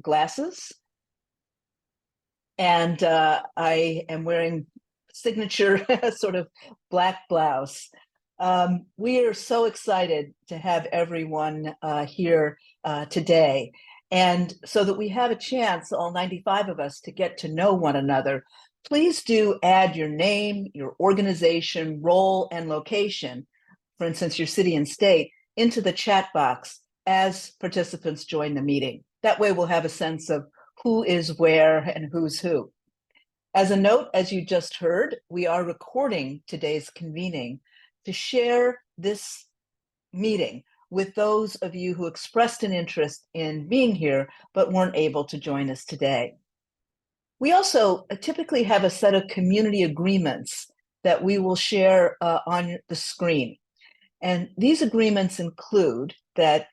glasses, and I am wearing signature sort of black blouse. We are so excited to have everyone here today. And so that we have a chance, all 95 of us, to get to know one another, please do add your name, your organization, role, and location, for instance, your city and state, into the chat box as participants join the meeting. That way we'll have a sense of who is where and who's who. As a note, as you just heard, we are recording today's convening to share this meeting with those of you who expressed an interest in being here but weren't able to join us today. We also typically have a set of community agreements that we will share on the screen. And these agreements include that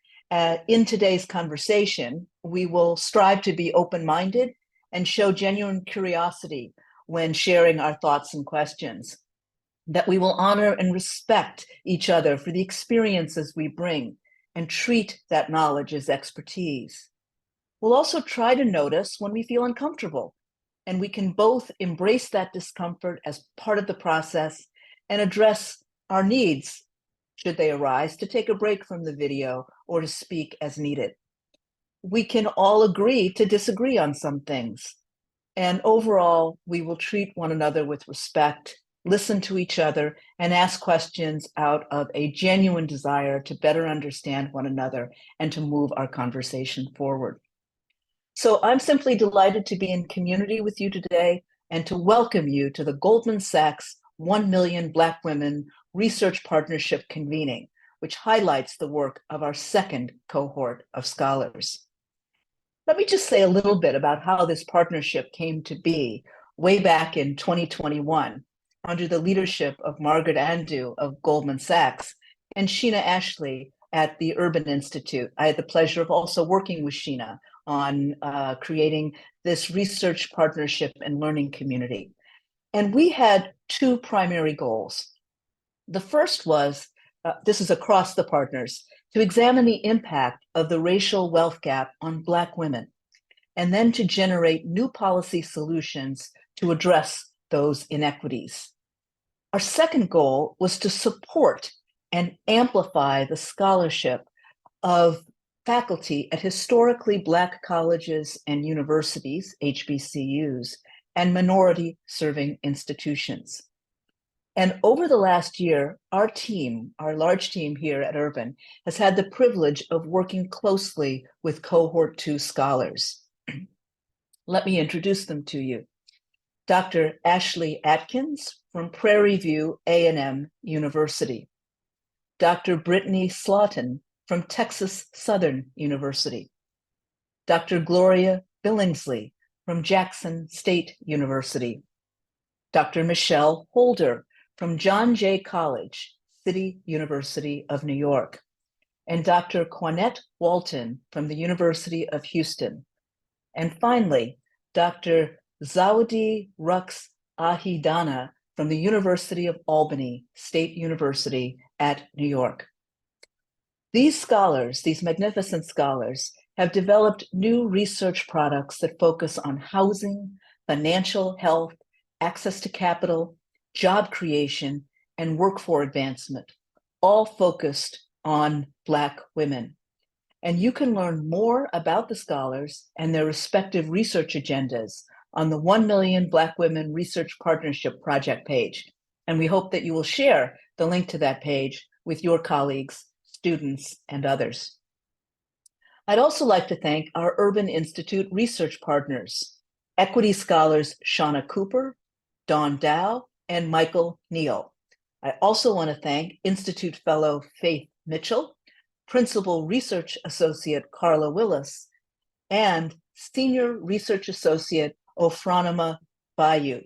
in today's conversation, we will strive to be open-minded and show genuine curiosity when sharing our thoughts and questions, that we will honor and respect each other for the experiences we bring and treat that knowledge as expertise. We'll also try to notice when we feel uncomfortable, and we can both embrace that discomfort as part of the process and address our needs, should they arise, to take a break from the video or to speak as needed. We can all agree to disagree on some things. And overall, we will treat one another with respect, listen to each other, and ask questions out of a genuine desire to better understand one another and to move our conversation forward. So I'm simply delighted to be in community with you today and to welcome you to the Goldman Sachs 1 Million Black Women Research Partnership Convening, which highlights the work of our second cohort of scholars. Let me just say a little bit about how this partnership came to be way back in 2021 under the leadership of Margaret Andu of Goldman Sachs and Sheena Ashley at the Urban Institute. I had the pleasure of also working with Sheena on creating this research partnership and learning community. And we had two primary goals. The first was, this is across the partners, to examine the impact of the racial wealth gap on Black women, and then to generate new policy solutions to address those inequities. Our second goal was to support and amplify the scholarship of faculty at historically Black colleges and universities, HBCUs, and minority-serving institutions. And over the last year, our team, our large team here at Urban, has had the privilege of working closely with Cohort 2 scholars. Let me introduce them to you. Dr. Ashley Atkins from Prairie View A&M University. Dr. Brittany Slaughton from Texas Southern University. Dr. Gloria Billingsley from Jackson State University. Dr. Michelle Holder from John Jay College, City University of New York, and Dr. Quannette Walton from the University of Houston. And finally, Dr. Zawadi Rux Ahidana from the University of Albany, State University at New York. These scholars, these magnificent scholars, have developed new research products that focus on housing, financial health, access to capital, job creation, and workforce advancement, all focused on Black women. And you can learn more about the scholars and their respective research agendas on the 1 Million Black Women Research Partnership Project page. And we hope that you will share the link to that page with your colleagues, students, and others. I'd also like to thank our Urban Institute research partners, equity scholars Shauna Cooper, Dawn Dow, and Michael Neal. I also want to thank Institute Fellow Faith Mitchell, Principal Research Associate Carla Willis, and Senior Research Associate Ofranima Bayou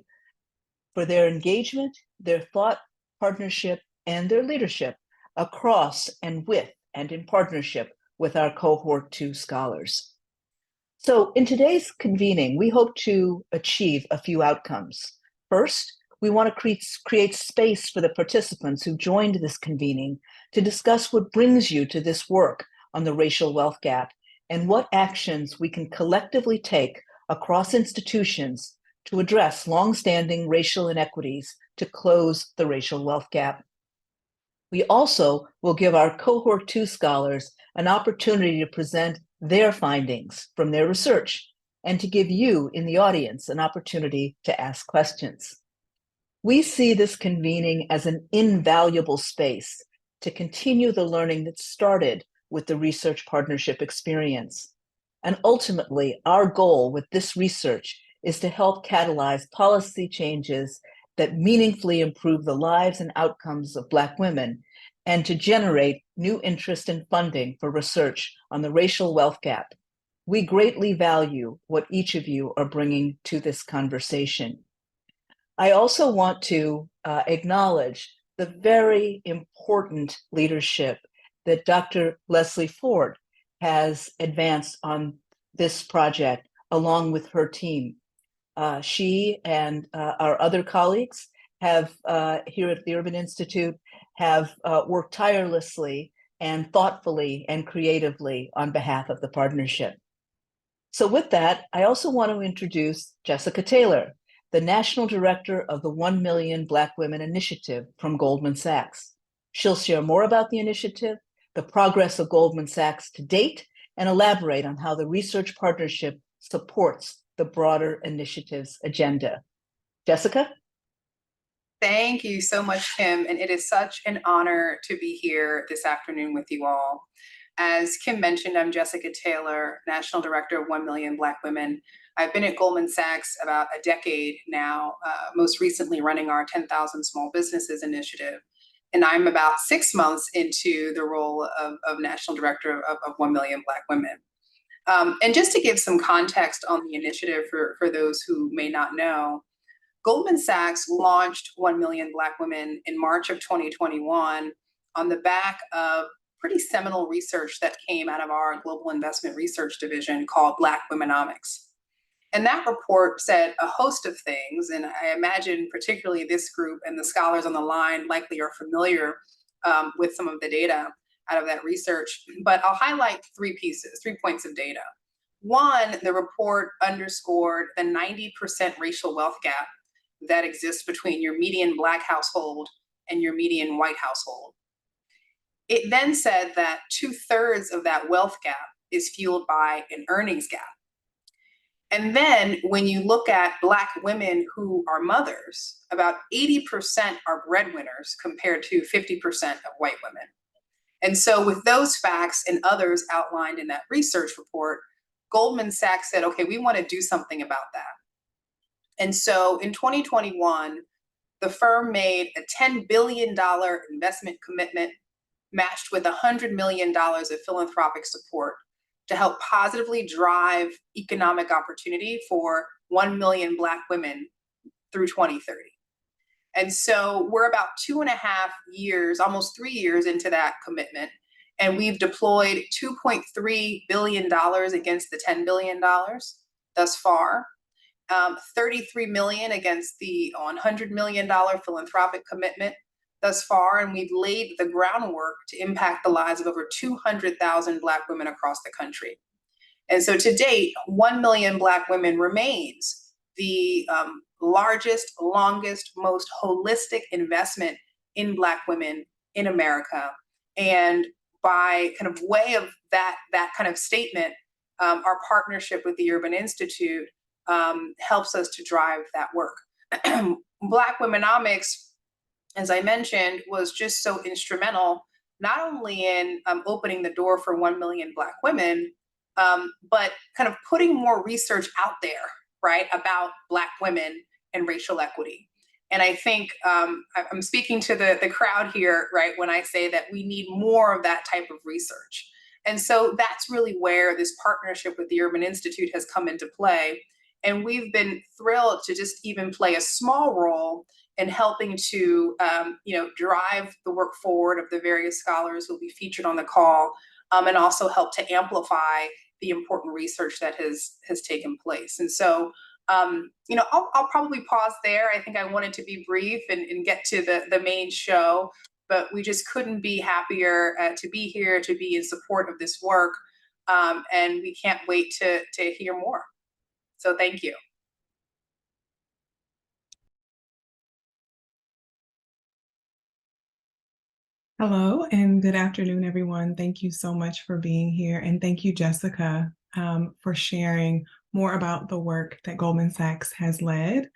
for their engagement, their thought partnership, and their leadership across and with and in partnership with our Cohort 2 scholars. So in today's convening, we hope to achieve a few outcomes. First, we want to create space for the participants who joined this convening to discuss what brings you to this work on the racial wealth gap and what actions we can collectively take across institutions to address longstanding racial inequities to close the racial wealth gap. We also will give our Cohort 2 scholars an opportunity to present their findings from their research and to give you in the audience an opportunity to ask questions. We see this convening as an invaluable space to continue the learning that started with the research partnership experience. And ultimately, our goal with this research is to help catalyze policy changes that meaningfully improve the lives and outcomes of Black women and to generate new interest and funding for research on the racial wealth gap. We greatly value what each of you are bringing to this conversation. I also want to acknowledge the very important leadership that Dr. Leslie Ford has advanced on this project along with her team. She and our other colleagues have here at the Urban Institute have worked tirelessly and thoughtfully and creatively on behalf of the partnership. So with that, I also want to introduce Jessica Taylor, the National Director of the 1 Million Black Women Initiative from Goldman Sachs. She'll share more about the initiative, the progress of Goldman Sachs to date, and elaborate on how the research partnership supports the broader initiative's agenda. Jessica? Thank you so much, Kim, and it is such an honor to be here this afternoon with you all. As Kim mentioned, I'm Jessica Taylor, National Director of 1 Million Black Women. I've been at Goldman Sachs about a decade now, most recently running our 10,000 Small Businesses Initiative. And I'm about 6 months into the role of National Director of 1 Million Black Women. And just to give some context on the initiative for those who may not know, Goldman Sachs launched 1 Million Black Women in March of 2021 on the back of pretty seminal research that came out of our Global Investment Research Division called Black Womenomics. And that report said a host of things, and I imagine particularly this group and the scholars on the line likely are familiar with some of the data out of that research, but I'll highlight 3 points of data. One, the report underscored the 90% racial wealth gap that exists between your median Black household and your median white household. It then said that 2/3 of that wealth gap is fueled by an earnings gap. And then when you look at Black women who are mothers, about 80% are breadwinners compared to 50% of white women. And so with those facts and others outlined in that research report, Goldman Sachs said, okay, we want to do something about that. And so in 2021, the firm made a $10 billion investment commitment matched with $100 million of philanthropic support to help positively drive economic opportunity for 1 million Black women through 2030. And so we're about 2.5 years, almost 3 years into that commitment. And we've deployed $2.3 billion against the $10 billion thus far. 33 million against the $100 million philanthropic commitment thus far, and we've laid the groundwork to impact the lives of over 200,000 Black women across the country. And so to date, 1 million Black women remains the largest, longest, most holistic investment in Black women in America. And by kind of way of that kind of statement, our partnership with the Urban Institute helps us to drive that work. Black Womenomics, as I mentioned, was just so instrumental, not only in opening the door for 1 million Black women, but kind of putting more research out there, right, about Black women and racial equity. And I think I'm speaking to the crowd here, right, when I say that we need more of that type of research. And so that's really where this partnership with the Urban Institute has come into play. And we've been thrilled to just even play a small role in helping to drive the work forward of the various scholars who will be featured on the call, and also help to amplify the important research that has taken place. And so, I'll probably pause there. I think I wanted to be brief and get to the main show, but we just couldn't be happier to be here, to be in support of this work. And we can't wait to hear more. So thank you. Hello and good afternoon, everyone. Thank you so much for being here. And thank you, Jessica, for sharing more about the work that Goldman Sachs has led.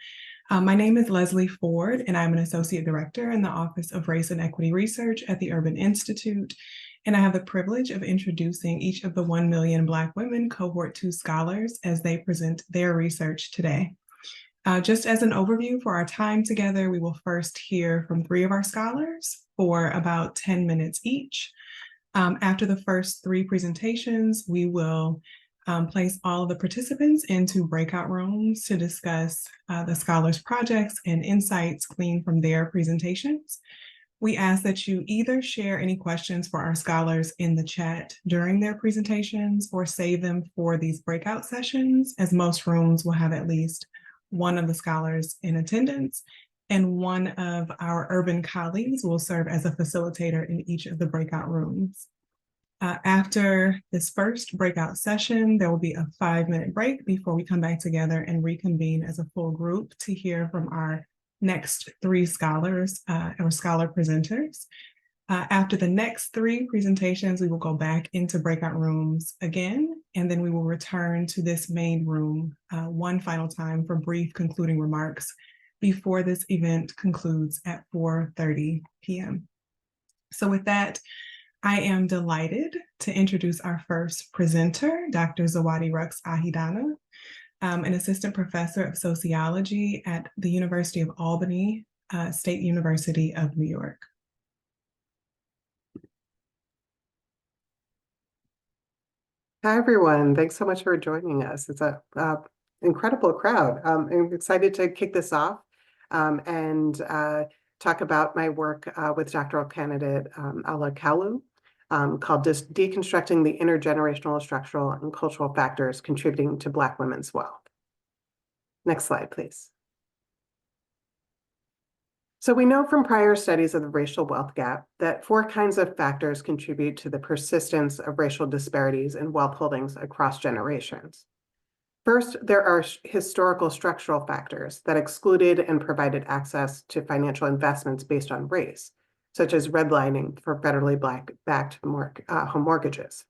My name is Leslie Ford, and I'm an Associate Director in the Office of Race and Equity Research at the Urban Institute. And I have the privilege of introducing each of the 1 Million Black Women Cohort 2 scholars as they present their research today. Just as an overview for our time together, we will first hear from 3 of our scholars for about 10 minutes each. After the first 3 presentations, we will place all of the participants into breakout rooms to discuss the scholars' projects and insights gleaned from their presentations. We ask that you either share any questions for our scholars in the chat during their presentations or save them for these breakout sessions, as most rooms will have at least one of the scholars in attendance, and one of our urban colleagues will serve as a facilitator in each of the breakout rooms. After this first breakout session, there will be a 5-minute break before we come back together and reconvene as a full group to hear from our next 3 scholars or scholar presenters. After the next 3 presentations, we will go back into breakout rooms again, and then we will return to this main room one final time for brief concluding remarks before this event concludes at 4:30 p.m. So with that, I am delighted to introduce our first presenter, Dr. Zawadi Rux Ahidana, an assistant professor of sociology at the University of Albany, State University of New York. Hi, everyone. Thanks so much for joining us. It's an incredible crowd. I'm excited to kick this off and talk about my work with doctoral candidate Ala Kalu called Deconstructing the Intergenerational, Structural, and Cultural Factors Contributing to Black Women's Wealth. Next slide, please. So we know from prior studies of the racial wealth gap that 4 kinds of factors contribute to the persistence of racial disparities in wealth holdings across generations. First, there are historical structural factors that excluded and provided access to financial investments based on race, such as redlining for federally backed home mortgages.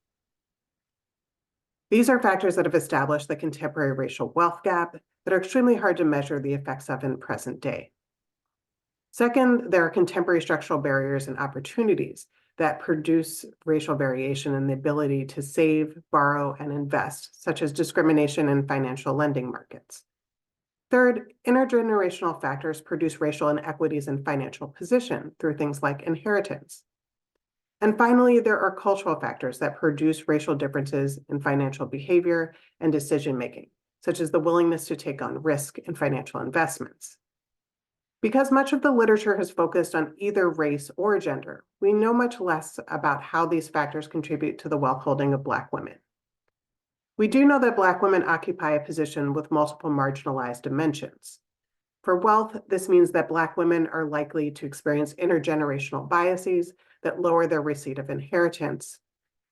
These are factors that have established the contemporary racial wealth gap that are extremely hard to measure the effects of in present day. Second, there are contemporary structural barriers and opportunities that produce racial variation in the ability to save, borrow, and invest, such as discrimination in financial lending markets. Third, intergenerational factors produce racial inequities in financial position through things like inheritance. And finally, there are cultural factors that produce racial differences in financial behavior and decision-making, such as the willingness to take on risk in financial investments. Because much of the literature has focused on either race or gender, we know much less about how these factors contribute to the wealth holding of Black women. We do know that Black women occupy a position with multiple marginalized dimensions. For wealth, this means that Black women are likely to experience intergenerational biases that lower their receipt of inheritance,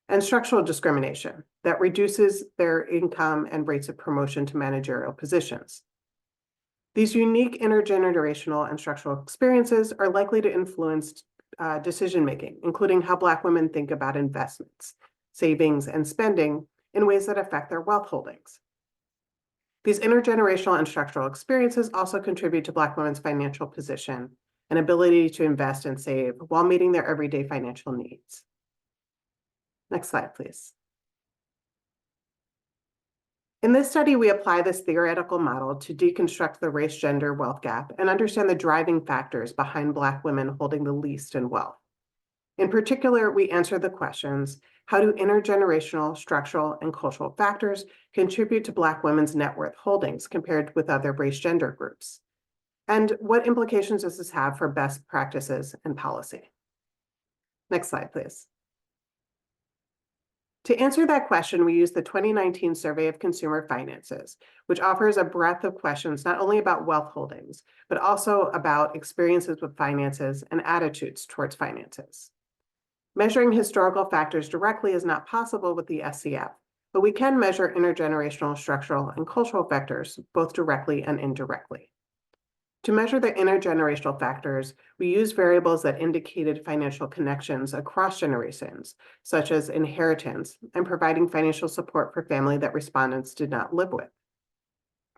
and structural discrimination that reduces their income and rates of promotion to managerial positions. These unique intergenerational and structural experiences are likely to influence decision-making, including how Black women think about investments, savings, and spending in ways that affect their wealth holdings. These intergenerational and structural experiences also contribute to Black women's financial position and ability to invest and save while meeting their everyday financial needs. Next slide, please. In this study, we apply this theoretical model to deconstruct the race-gender wealth gap and understand the driving factors behind Black women holding the least in wealth. In particular, we answer the questions, how do intergenerational, structural, and cultural factors contribute to Black women's net worth holdings compared with other race-gender groups? And what implications does this have for best practices and policy? Next slide, please. To answer that question, we use the 2019 Survey of Consumer Finances, which offers a breadth of questions not only about wealth holdings, but also about experiences with finances and attitudes towards finances. Measuring historical factors directly is not possible with the SCF, but we can measure intergenerational, structural, and cultural factors, both directly and indirectly. To measure the intergenerational factors, we use variables that indicated financial connections across generations, such as inheritance and providing financial support for family that respondents did not live with.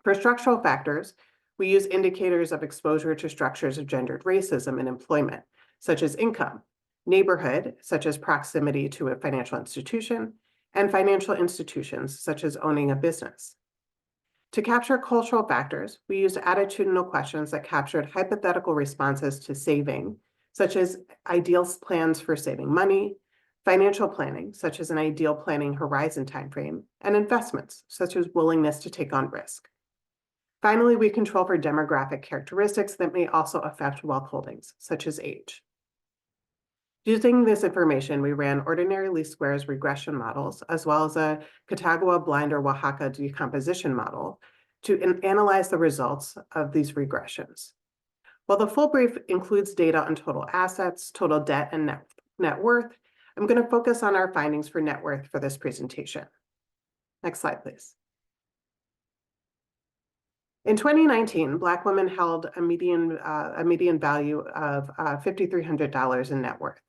For structural factors, we use indicators of exposure to structures of gendered racism in employment, such as income, neighborhood, such as proximity to a financial institution, and financial institutions, such as owning a business. To capture cultural factors, we used attitudinal questions that captured hypothetical responses to saving, such as ideal plans for saving money, financial planning, such as an ideal planning horizon timeframe, and investments, such as willingness to take on risk. Finally, we control for demographic characteristics that may also affect wealth holdings, such as age. Using this information, we ran ordinary least squares regression models, as well as a Catawba blind or Oaxaca decomposition model to analyze the results of these regressions. While the full brief includes data on total assets, total debt, and net worth, I'm going to focus on our findings for net worth for this presentation. Next slide, please. In 2019, Black women held a median value of $5,300 in net worth.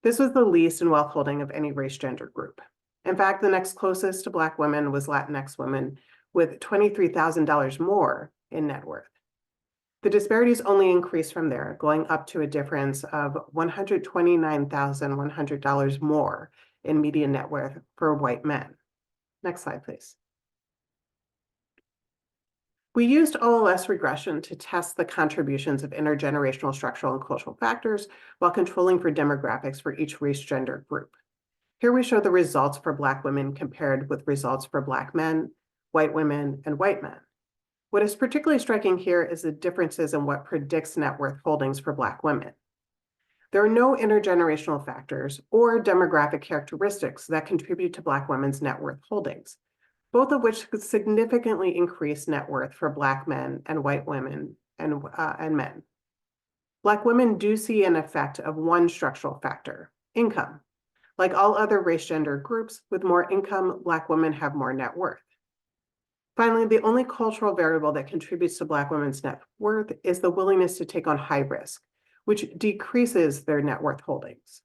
This was the least in wealth holding of any race gender group. In fact, the next closest to Black women was Latinx women with $23,000 more in net worth. The disparities only increased from there, going up to a difference of $129,100 more in median net worth for white men. Next slide, please. We used OLS regression to test the contributions of intergenerational, structural, and cultural factors while controlling for demographics for each race gender group. Here we show the results for Black women compared with results for Black men, white women, and white men. What is particularly striking here is the differences in what predicts net worth holdings for Black women. There are no intergenerational factors or demographic characteristics that contribute to Black women's net worth holdings, both of which could significantly increase net worth for Black men and white women and men. Black women do see an effect of one structural factor, income. Like all other race gender groups, with more income, Black women have more net worth. Finally, the only cultural variable that contributes to Black women's net worth is the willingness to take on high risk, which decreases their net worth holdings.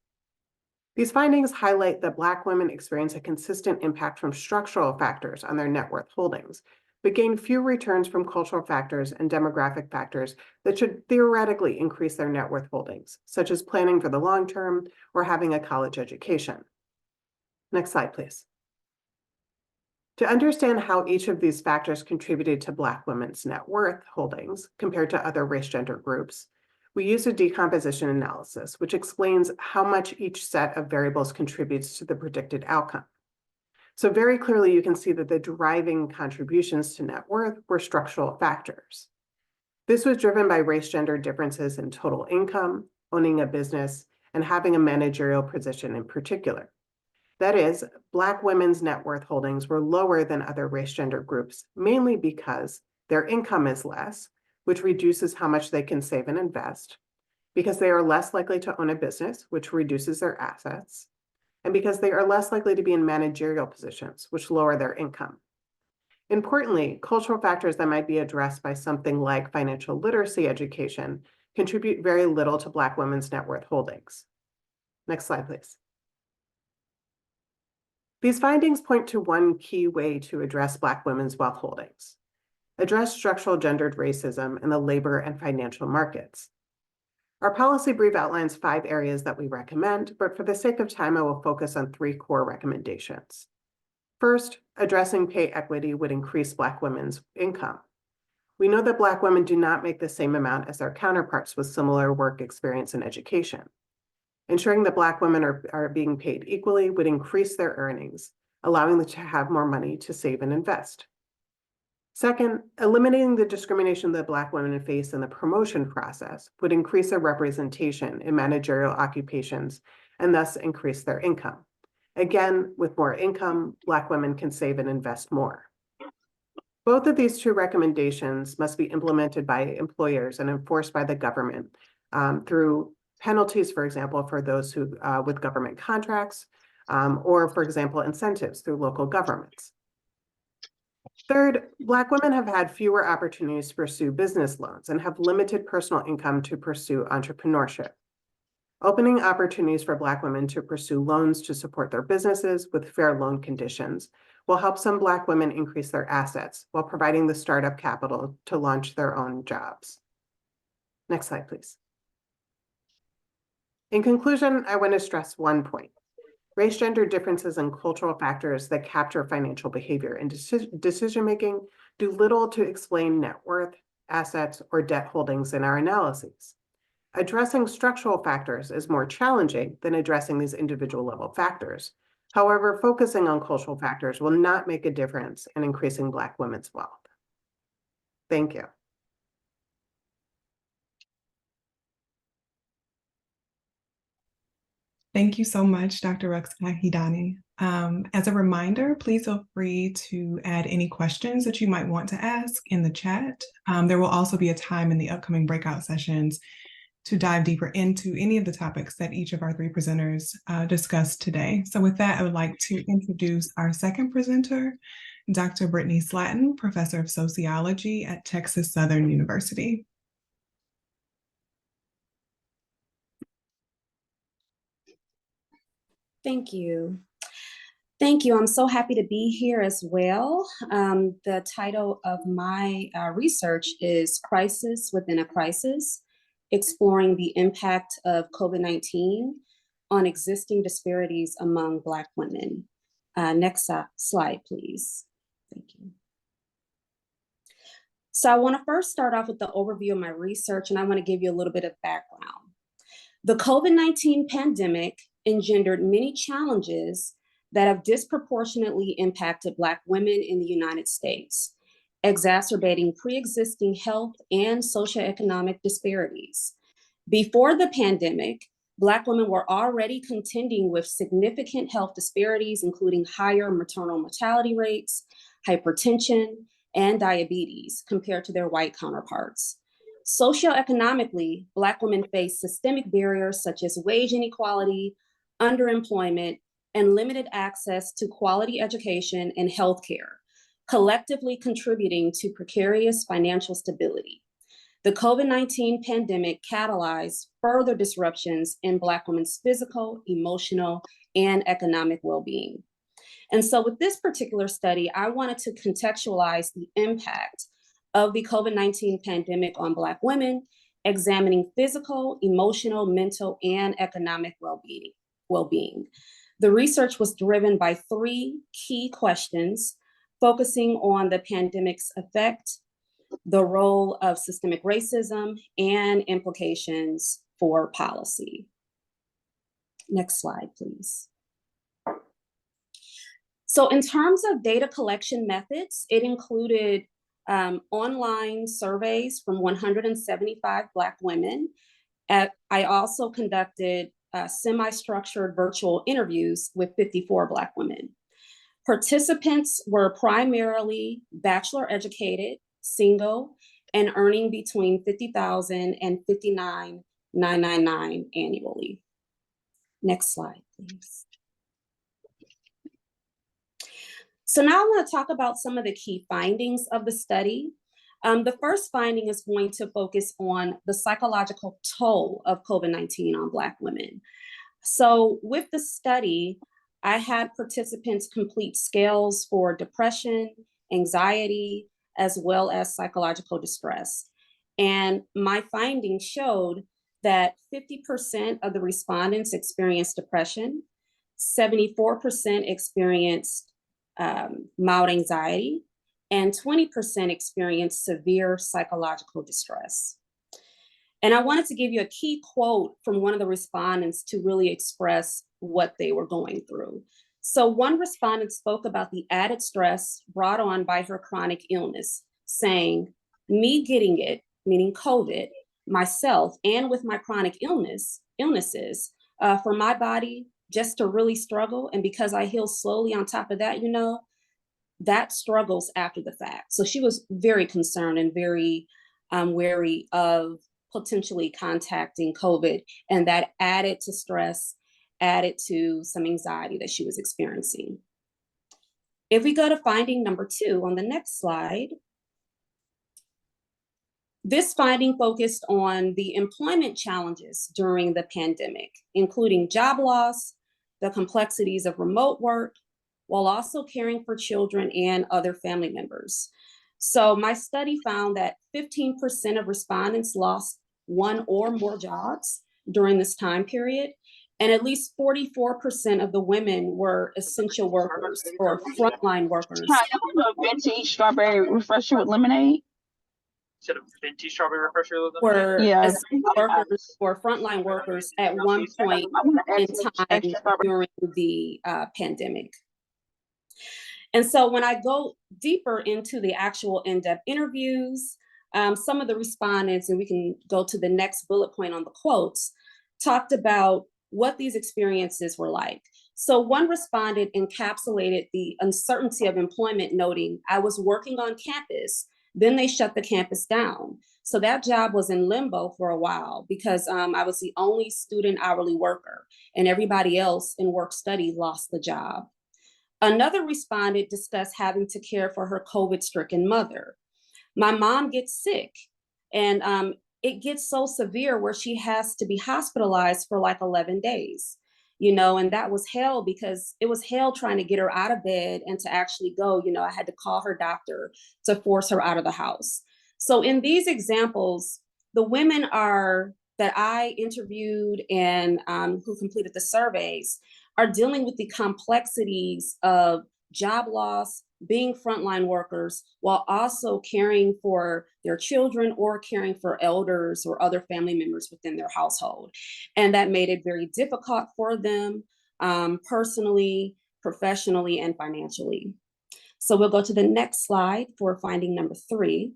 These findings highlight that Black women experience a consistent impact from structural factors on their net worth holdings, but gain few returns from cultural factors and demographic factors that should theoretically increase their net worth holdings, such as planning for the long term or having a college education. Next slide, please. To understand how each of these factors contributed to Black women's net worth holdings compared to other race gender groups, we use a decomposition analysis, which explains how much each set of variables contributes to the predicted outcome. So very clearly, you can see that the driving contributions to net worth were structural factors. This was driven by race gender differences in total income, owning a business, and having a managerial position in particular. That is, Black women's net worth holdings were lower than other race gender groups, mainly because their income is less, which reduces how much they can save and invest, because they are less likely to own a business, which reduces their assets, and because they are less likely to be in managerial positions, which lower their income. Importantly, cultural factors that might be addressed by something like financial literacy education contribute very little to Black women's net worth holdings. Next slide, please. These findings point to one key way to address Black women's wealth holdings: address structural gendered racism in the labor and financial markets. Our policy brief outlines 5 areas that we recommend, but for the sake of time, I will focus on 3 core recommendations. First, addressing pay equity would increase Black women's income. We know that Black women do not make the same amount as their counterparts with similar work experience and education. Ensuring that Black women are being paid equally would increase their earnings, allowing them to have more money to save and invest. Second, eliminating the discrimination that Black women face in the promotion process would increase their representation in managerial occupations and thus increase their income. Again, with more income, Black women can save and invest more. Both of these 2 recommendations must be implemented by employers and enforced by the government through penalties, for example, for those who with government contracts, or, for example, incentives through local governments. Third, Black women have had fewer opportunities to pursue business loans and have limited personal income to pursue entrepreneurship. Opening opportunities for Black women to pursue loans to support their businesses with fair loan conditions will help some Black women increase their assets while providing the startup capital to launch their own jobs. Next slide, please. In conclusion, I want to stress one point. Race-gender differences and cultural factors that capture financial behavior and decision-making do little to explain net worth, assets, or debt holdings in our analyses. Addressing structural factors is more challenging than addressing these individual level factors. However, focusing on cultural factors will not make a difference in increasing Black women's wealth. Thank you. Thank you so much, Dr. Ruxka Hidani. As a reminder, please feel free to add any questions that you might want to ask in the chat. There will also be a time in the upcoming breakout sessions to dive deeper into any of the topics that each of our three presenters discussed today. So with that, I would like to introduce our second presenter, Dr. Brittany Slatton, Professor of Sociology at Texas Southern University. Thank you. Thank you. I'm so happy to be here as well. The title of my research is Crisis Within a Crisis, Exploring the Impact of COVID-19 on Existing Disparities Among Black Women. Next slide, please. Thank you. So I want to first start off with the overview of my research, and I want to give you a little bit of background. The COVID-19 pandemic engendered many challenges that have disproportionately impacted Black women in the United States, exacerbating pre-existing health and socioeconomic disparities. Before the pandemic, Black women were already contending with significant health disparities, including higher maternal mortality rates, hypertension, and diabetes compared to their white counterparts. Socioeconomically, Black women face systemic barriers such as wage inequality, underemployment, and limited access to quality education and healthcare, collectively contributing to precarious financial stability. The COVID-19 pandemic catalyzed further disruptions in Black women's physical, emotional, and economic well-being. And so with this particular study, I wanted to contextualize the impact of the COVID-19 pandemic on Black women, examining physical, emotional, mental, and economic well-being. The research was driven by three key questions, focusing on the pandemic's effect, the role of systemic racism, and implications for policy. Next slide, please. So in terms of data collection methods, it included online surveys from 175 Black women. I also conducted semi-structured virtual interviews with 54 Black women. Participants were primarily bachelor educated, single, and earning between $50,000 and $59,999 annually. Next slide, please. So now I want to talk about some of the key findings of the study. The first finding is going to focus on the psychological toll of COVID-19 on Black women. So with the study, I had participants complete scales for depression, anxiety, as well as psychological distress. And my findings showed that 50% of the respondents experienced depression, 74% experienced mild anxiety, and 20% experienced severe psychological distress. And I wanted to give you a key quote from one of the respondents to really express what they were going through. So one respondent spoke about the added stress brought on by her chronic illness, saying, "Me getting it," meaning COVID, myself, and with my chronic illnesses, for my body just to really struggle. And because I heal slowly on top of that, that struggles after the fact. So she was very concerned and very wary of potentially contacting COVID, and that added to stress, added to some anxiety that she was experiencing. If we go to finding number 2 on the next slide, this finding focused on the employment challenges during the pandemic, including job loss, the complexities of remote work, while also caring for children and other family members. So my study found that 15% of respondents lost one or more jobs during this time period, and at least 44% of the women were essential workers or frontline workers. Hi, I want a venti strawberry refresher with lemonade. Instead of venti strawberry refresher with them? Were Yeah. essential workers or frontline workers at one point I want to in add time extra strawberry. during the pandemic. And so when I go deeper into the actual in-depth interviews, some of the respondents, and we can go to the next bullet point on the quotes, talked about what these experiences were like. So one respondent encapsulated the uncertainty of employment, noting, "I was working on campus, then they shut the campus down. So that job was in limbo for a while because I was the only student hourly worker, and everybody else in work study lost the job." Another respondent discussed having to care for her COVID-stricken mother. "My mom gets sick, and it gets so severe where she has to be hospitalized for like 11 days. And that was hell because it was hell trying to get her out of bed and to actually go. I had to call her doctor to force her out of the house." So in these examples, the women that I interviewed and who completed the surveys are dealing with the complexities of job loss, being frontline workers, while also caring for their children or caring for elders or other family members within their household. And that made it very difficult for them personally, professionally, and financially. So we'll go to the next slide for finding number 3.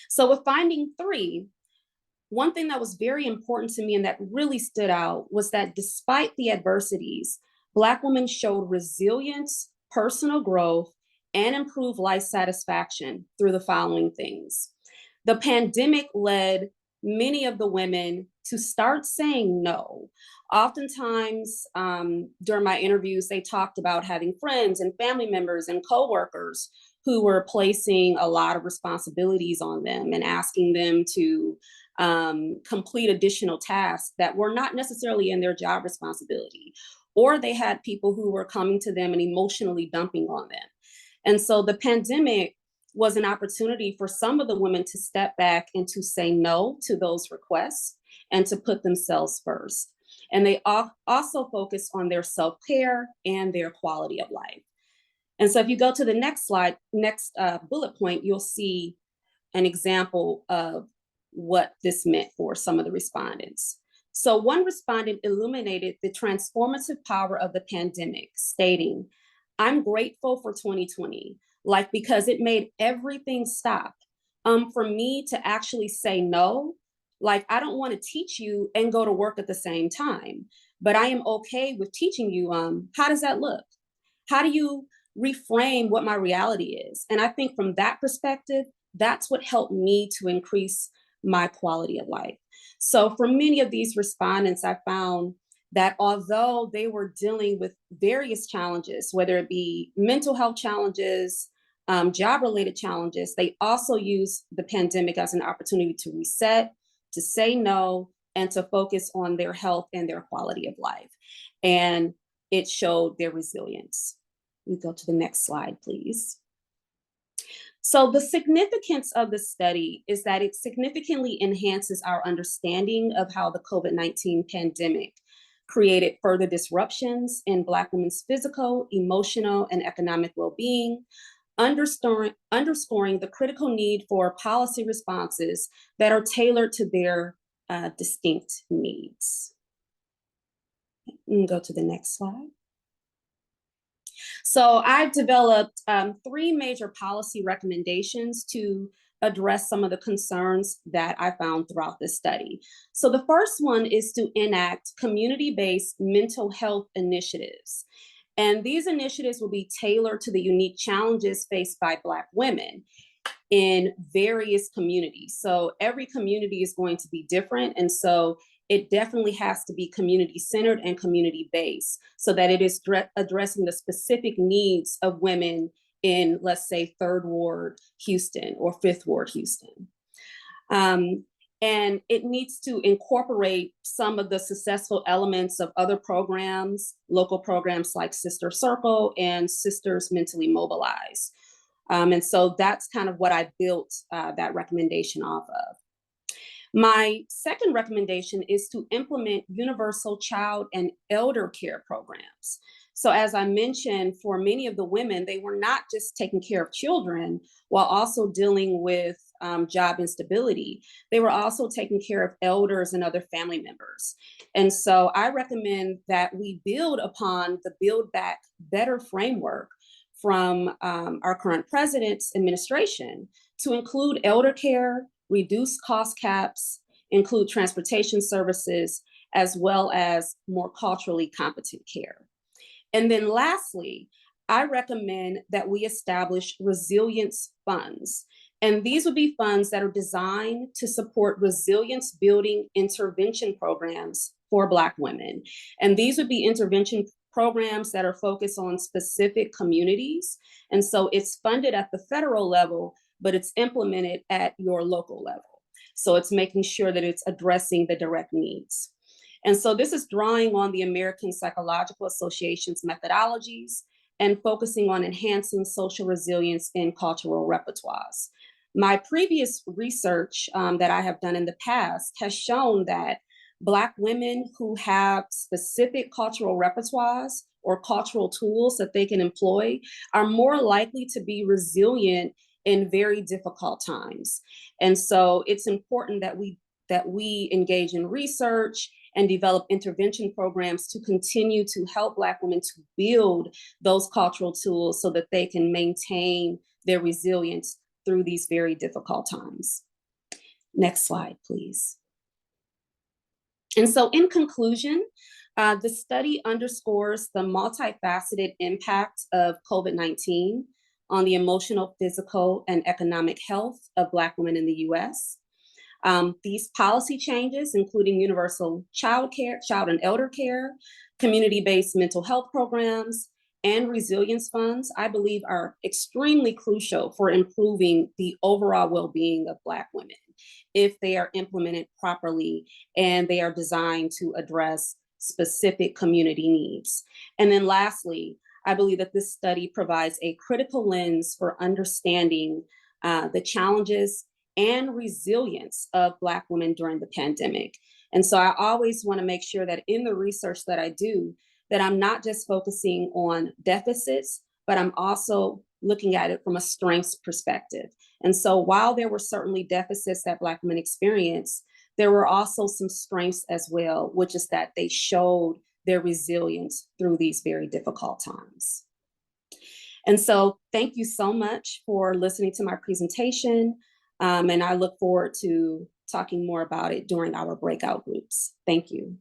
So with finding 3, one thing that was very important to me and that really stood out was that despite the adversities, Black women showed resilience, personal growth, and improved life satisfaction through the following things. The pandemic led many of the women to start saying no. Oftentimes, during my interviews, they talked about having friends and family members and coworkers who were placing a lot of responsibilities on them and asking them to complete additional tasks that were not necessarily in their job responsibility. Or they had people who were coming to them and emotionally dumping on them. And so the pandemic was an opportunity for some of the women to step back and to say no to those requests and to put themselves first. And they also focus on their self-care and their quality of life. And so if you go to the next slide, next bullet point, you'll see an example of what this meant for some of the respondents. So one respondent illuminated the transformative power of the pandemic, stating, "I'm grateful for 2020, because it made everything stop. For me to actually say no, I don't want to teach you and go to work at the same time, but I am okay with teaching you. How does that look? How do you reframe what my reality is?" And I think from that perspective, that's what helped me to increase my quality of life. So for many of these respondents, I found that although they were dealing with various challenges, whether it be mental health challenges, job-related challenges, they also used the pandemic as an opportunity to reset, to say no, and to focus on their health and their quality of life. And it showed their resilience. We go to the next slide, please. So the significance of the study is that it significantly enhances our understanding of how the COVID-19 pandemic created further disruptions in Black women's physical, emotional, and economic well-being, underscoring the critical need for policy responses that are tailored to their distinct needs. We can go to the next slide. So I've developed 3 major policy recommendations to address some of the concerns that I found throughout this study. So the first one is to enact community-based mental health initiatives. And these initiatives will be tailored to the unique challenges faced by Black women. in various communities. So every community is going to be different. And so it definitely has to be community-centered and community-based so that it is addressing the specific needs of women in, let's say, 3rd Ward Houston or 5th Ward Houston. And it needs to incorporate some of the successful elements of other programs, local programs like Sister Circle and Sisters Mentally Mobilized. And so that's kind of what I built that recommendation off of. My second recommendation is to implement universal child and elder care programs. So as I mentioned, for many of the women, they were not just taking care of children while also dealing with job instability. They were also taking care of elders and other family members. And so I recommend that we build upon the Build Back Better framework from our current president's administration to include elder care, reduce cost caps, include transportation services, as well as more culturally competent care. And then lastly, I recommend that we establish resilience funds. And these would be funds that are designed to support resilience building intervention programs for Black women. And these would be intervention programs that are focused on specific communities. And so it's funded at the federal level, but it's implemented at your local level. So it's making sure that it's addressing the direct needs. And so this is drawing on the American Psychological Association's methodologies and focusing on enhancing social resilience in cultural repertoires. My previous research that I have done in the past has shown that Black women who have specific cultural repertoires or cultural tools that they can employ are more likely to be resilient in very difficult times. And so it's important that we engage in research and develop intervention programs to continue to help Black women to build those cultural tools so that they can maintain their resilience through these very difficult times. Next slide, please. And so in conclusion, the study underscores the multifaceted impact of COVID-19 on the emotional, physical, and economic health of Black women in the US. These policy changes, including universal child and elder care, community-based mental health programs, and resilience funds, I believe are extremely crucial for improving the overall well-being of Black women if they are implemented properly and they are designed to address specific community needs. And then lastly, I believe that this study provides a critical lens for understanding the challenges and resilience of Black women during the pandemic. And so I always want to make sure that in the research that I do, that I'm not just focusing on deficits, but I'm also looking at it from a strengths perspective. And so while there were certainly deficits that Black women experienced, there were also some strengths as well, which is that they showed their resilience through these very difficult times. And so thank you so much for listening to my presentation. And I look forward to talking more about it during our breakout groups. Thank you.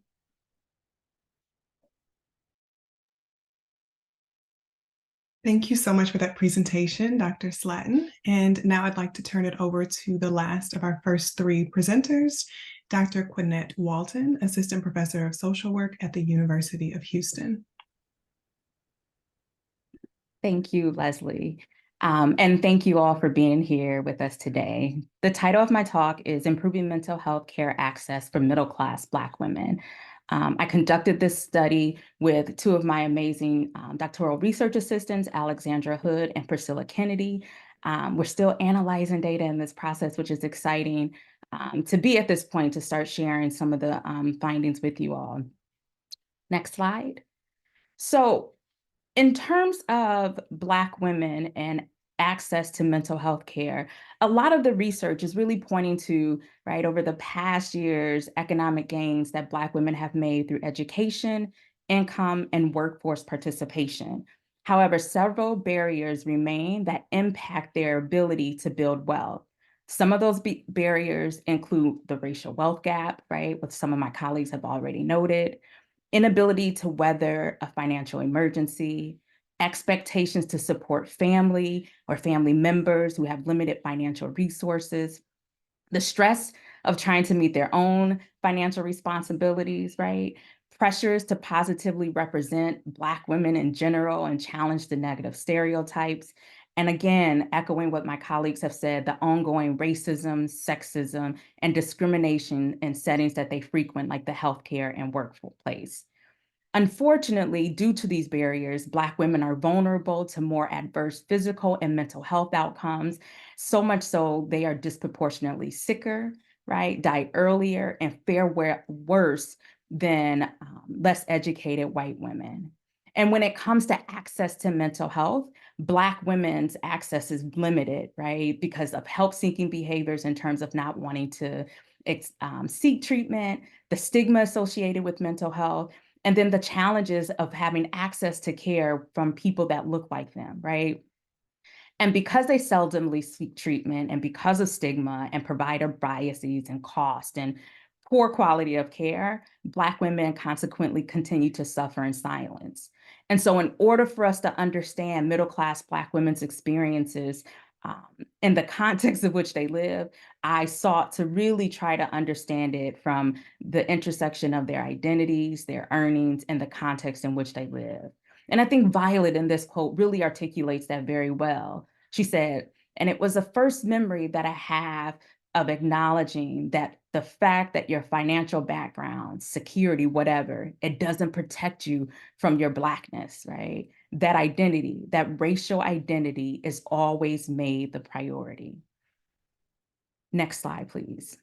Thank you so much for that presentation, Dr. Slatton. And now I'd like to turn it over to the last of our first three presenters, Dr. Quinette Walton, Assistant Professor of Social Work at the University of Houston. Thank you, Leslie. And thank you all for being here with us today. The title of my talk is Improving Mental Health Care Access for Middle-Class Black Women. I conducted this study with two of my amazing doctoral research assistants, Alexandra Hood and Priscilla Kennedy. We're still analyzing data in this process, which is exciting to be at this point to start sharing some of the findings with you all. Next slide. So in terms of Black women and access to mental health care, a lot of the research is really pointing to, right, over the past years, economic gains that Black women have made through education, income, and workforce participation. However, several barriers remain that impact their ability to build wealth. Some of those barriers include the racial wealth gap, right, which some of my colleagues have already noted, inability to weather a financial emergency, expectations to support family or family members who have limited financial resources, the stress of trying to meet their own financial responsibilities, right? Pressures to positively represent Black women in general and challenge the negative stereotypes. And again, echoing what my colleagues have said, the ongoing racism, sexism, and discrimination in settings that they frequent, like the healthcare and workplace. Unfortunately, due to these barriers, Black women are vulnerable to more adverse physical and mental health outcomes, so much so they are disproportionately sicker, right, die earlier, and fare worse than less educated white women. And when it comes to access to mental health, Black women's access is limited, right, because of help-seeking behaviors in terms of not wanting to seek treatment, the stigma associated with mental health, and then the challenges of having access to care from people that look like them, right? And because they seldomly seek treatment and because of stigma and provider biases and cost and poor quality of care, Black women consequently continue to suffer in silence. And so in order for us to understand middle-class Black women's experiences in the context of which they live, I sought to really try to understand it from the intersection of their identities, their earnings, and the context in which they live. And I think Violet in this quote really articulates that very well. She said, and it was the first memory that I have of acknowledging that the fact that your financial background, security, whatever, it doesn't protect you from your Blackness, right? That identity, that racial identity is always made the priority. Next slide, please.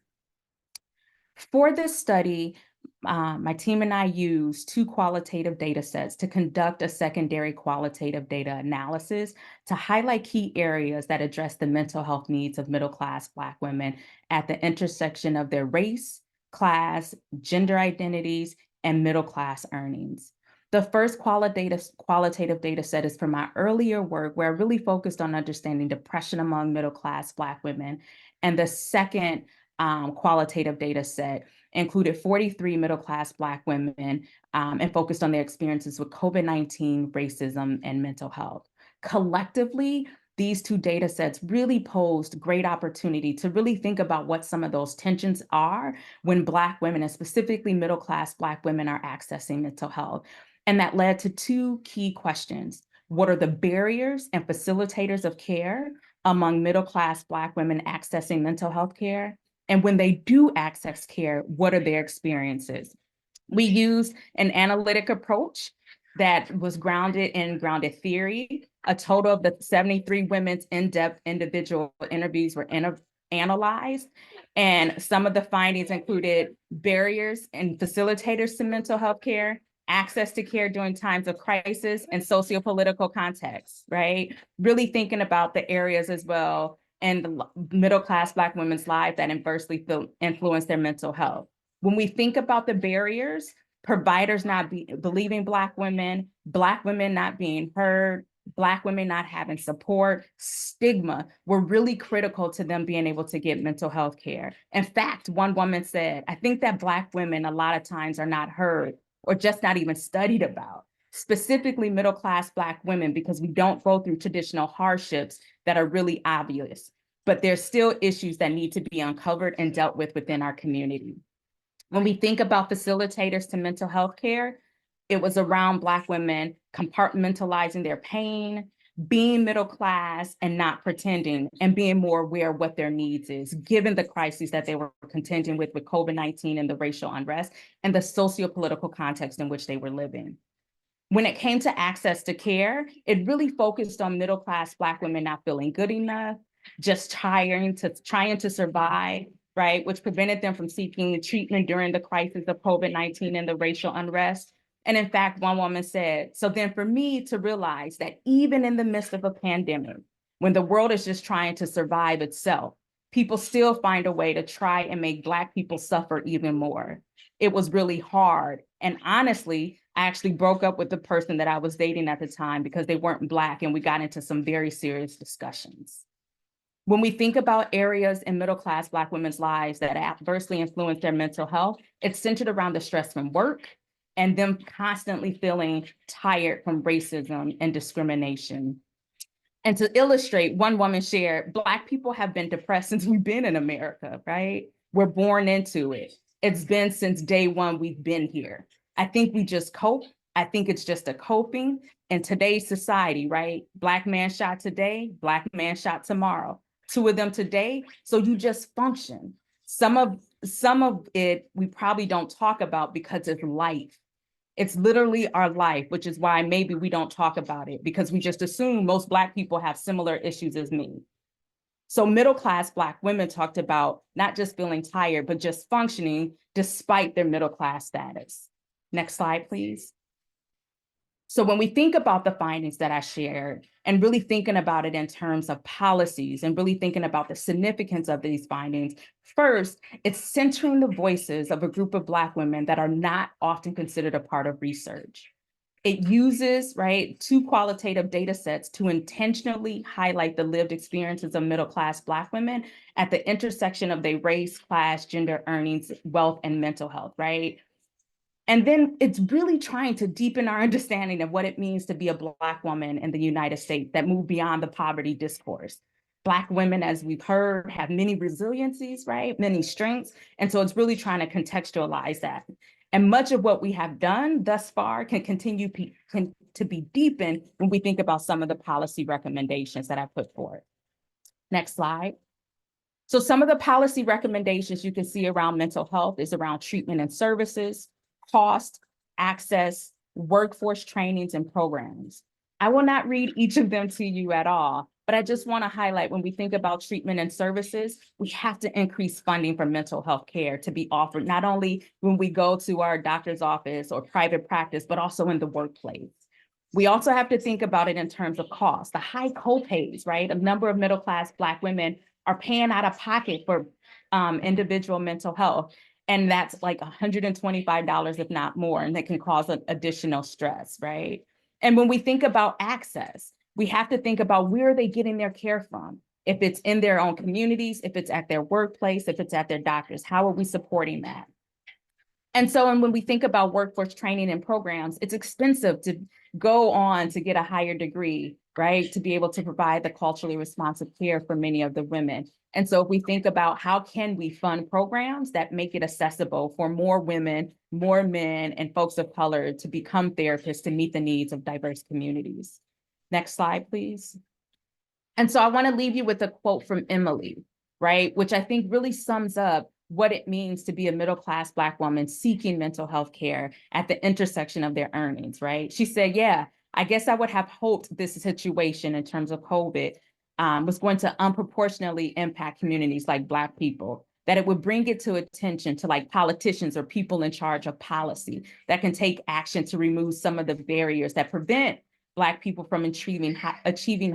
For this study, my team and I used 2 qualitative data sets to conduct a secondary qualitative data analysis to highlight key areas that address the mental health needs of middle-class Black women at the intersection of their race, class, gender identities, and middle-class earnings. The first qualitative data set is from my earlier work where I really focused on understanding depression among middle-class Black women. And the second qualitative data set included 43 middle-class Black women and focused on their experiences with COVID-19, racism, and mental health. Collectively, these 2 data sets really posed great opportunity to really think about what some of those tensions are when Black women, and specifically middle-class Black women, are accessing mental health. And that led to 2 key questions. What are the barriers and facilitators of care among middle-class Black women accessing mental health care? And when they do access care, what are their experiences? We used an analytic approach that was grounded in grounded theory. A total of the 73 women's in-depth individual interviews were analyzed. And some of the findings included barriers and facilitators to mental health care, access to care during times of crisis, and sociopolitical context, right? Really thinking about the areas as well and the middle-class Black women's lives that adversely influence their mental health. When we think about the barriers, providers not believing Black women not being heard, Black women not having support, stigma were really critical to them being able to get mental health care. In fact, one woman said, I think that Black women a lot of times are not heard or just not even studied about, specifically middle-class Black women, because we don't go through traditional hardships that are really obvious. But there's still issues that need to be uncovered and dealt with within our community. When we think about facilitators to mental health care, it was around Black women compartmentalizing their pain, being middle class and not pretending, and being more aware of what their needs is, given the crises that they were contending with COVID-19 and the racial unrest and the sociopolitical context in which they were living. When it came to access to care, it really focused on middle class Black women not feeling good enough, just trying to survive, right, which prevented them from seeking treatment during the crisis of COVID-19 and the racial unrest. And in fact, one woman said, so then for me to realize that even in the midst of a pandemic, when the world is just trying to survive itself, people still find a way to try and make Black people suffer even more. It was really hard. And honestly, I actually broke up with the person that I was dating at the time because they weren't Black, and we got into some very serious discussions. When we think about areas in middle-class Black women's lives that adversely influence their mental health, it's centered around the stress from work, and them constantly feeling tired from racism and discrimination. And to illustrate, one woman shared, Black people have been depressed since we've been in America, right? We're born into it. It's been since day one we've been here. I think we just cope. I think it's just a coping in today's society, right? Black man shot today, Black man shot tomorrow. 2 of them today, so you just function. Some of it we probably don't talk about because it's life. It's literally our life, which is why maybe we don't talk about it, because we just assume most Black people have similar issues as me. So middle-class Black women talked about not just feeling tired, but just functioning despite their middle-class status. Next slide, please. So when we think about the findings that I shared and really thinking about it in terms of policies and really thinking about the significance of these findings, first, it's centering the voices of a group of Black women that are not often considered a part of research. It uses, right, 2 qualitative data sets to intentionally highlight the lived experiences of middle-class Black women at the intersection of their race, class, gender, earnings, wealth, and mental health, right? And then it's really trying to deepen our understanding of what it means to be a Black woman in the United States that move beyond the poverty discourse. Black women, as we've heard, have many resiliencies, right? Many strengths. And so it's really trying to contextualize that. And much of what we have done thus far can continue to be deepened when we think about some of the policy recommendations that I put forward. Next slide. So some of the policy recommendations you can see around mental health is around treatment and services, cost, access, workforce trainings, and programs. I will not read each of them to you at all, but I just want to highlight when we think about treatment and services, we have to increase funding for mental health care to be offered, not only when we go to our doctor's office or private practice, but also in the workplace. We also have to think about it in terms of cost, the high copays, right? A number of middle-class Black women are paying out of pocket for individual mental health. And that's like $125, if not more, and that can cause additional stress, right? And when we think about access, we have to think about where are they getting their care from? If it's in their own communities, if it's at their workplace, if it's at their doctors, how are we supporting that? And so, and when we think about workforce training and programs, it's expensive to go on to get a higher degree, right? To be able to provide the culturally responsive care for many of the women. And so if we think about how can we fund programs that make it accessible for more women, more men, and folks of color to become therapists to meet the needs of diverse communities. Next slide, please. And so I want to leave you with a quote from Emily, right? Which I think really sums up what it means to be a middle-class Black woman seeking mental health care at the intersection of their earnings, right? She said, yeah, I guess I would have hoped this situation in terms of COVID was going to unproportionately impact communities like Black people, that it would bring it to attention to like politicians or people in charge of policy that can take action to remove some of the barriers that prevent Black people from achieving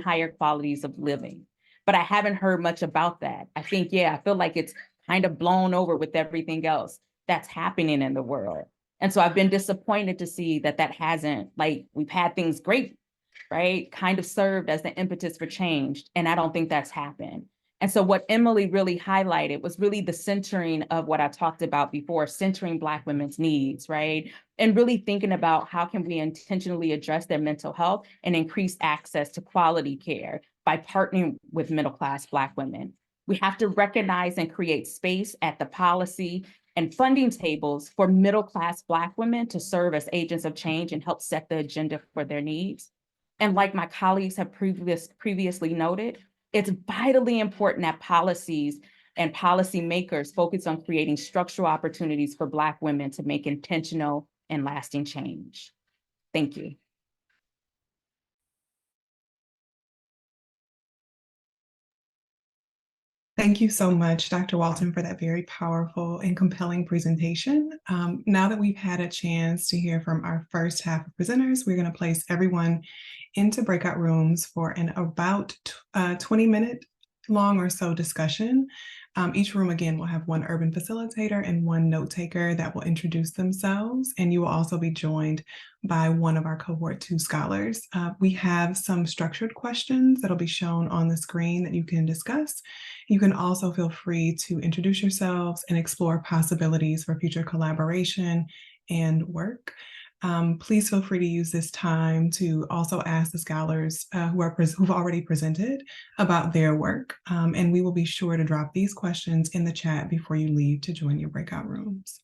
higher qualities of living. But I haven't heard much about that. I think, yeah, I feel like it's kind of blown over with everything else that's happening in the world. And so I've been disappointed to see that hasn't, like, we've had things great, right? Kind of served as the impetus for change. And I don't think that's happened. And so what Emily really highlighted was really the centering of what I talked about before, centering Black women's needs, right? And really thinking about how can we intentionally address their mental health and increase access to quality care by partnering with middle-class Black women. We have to recognize and create space at the policy and funding tables for middle-class Black women to serve as agents of change and help set the agenda for their needs. And like my colleagues have previously noted, it's vitally important that policies and policymakers focus on creating structural opportunities for Black women to make intentional and lasting change. Thank you. Thank you so much, Dr. Walton, for that very powerful and compelling presentation. Now that we've had a chance to hear from our first half of presenters, we're going to place everyone into breakout rooms for an about 20-minute long or so discussion. Each room, again, will have one urban facilitator and one note taker that will introduce themselves, and you will also be joined by one of our cohort 2 scholars. We have some structured questions that'll be shown on the screen that you can discuss. You can also feel free to introduce yourselves and explore possibilities for future collaboration and work. Please feel free to use this time to also ask the scholars who've already presented about their work. And we will be sure to drop these questions in the chat before you leave to join your breakout rooms.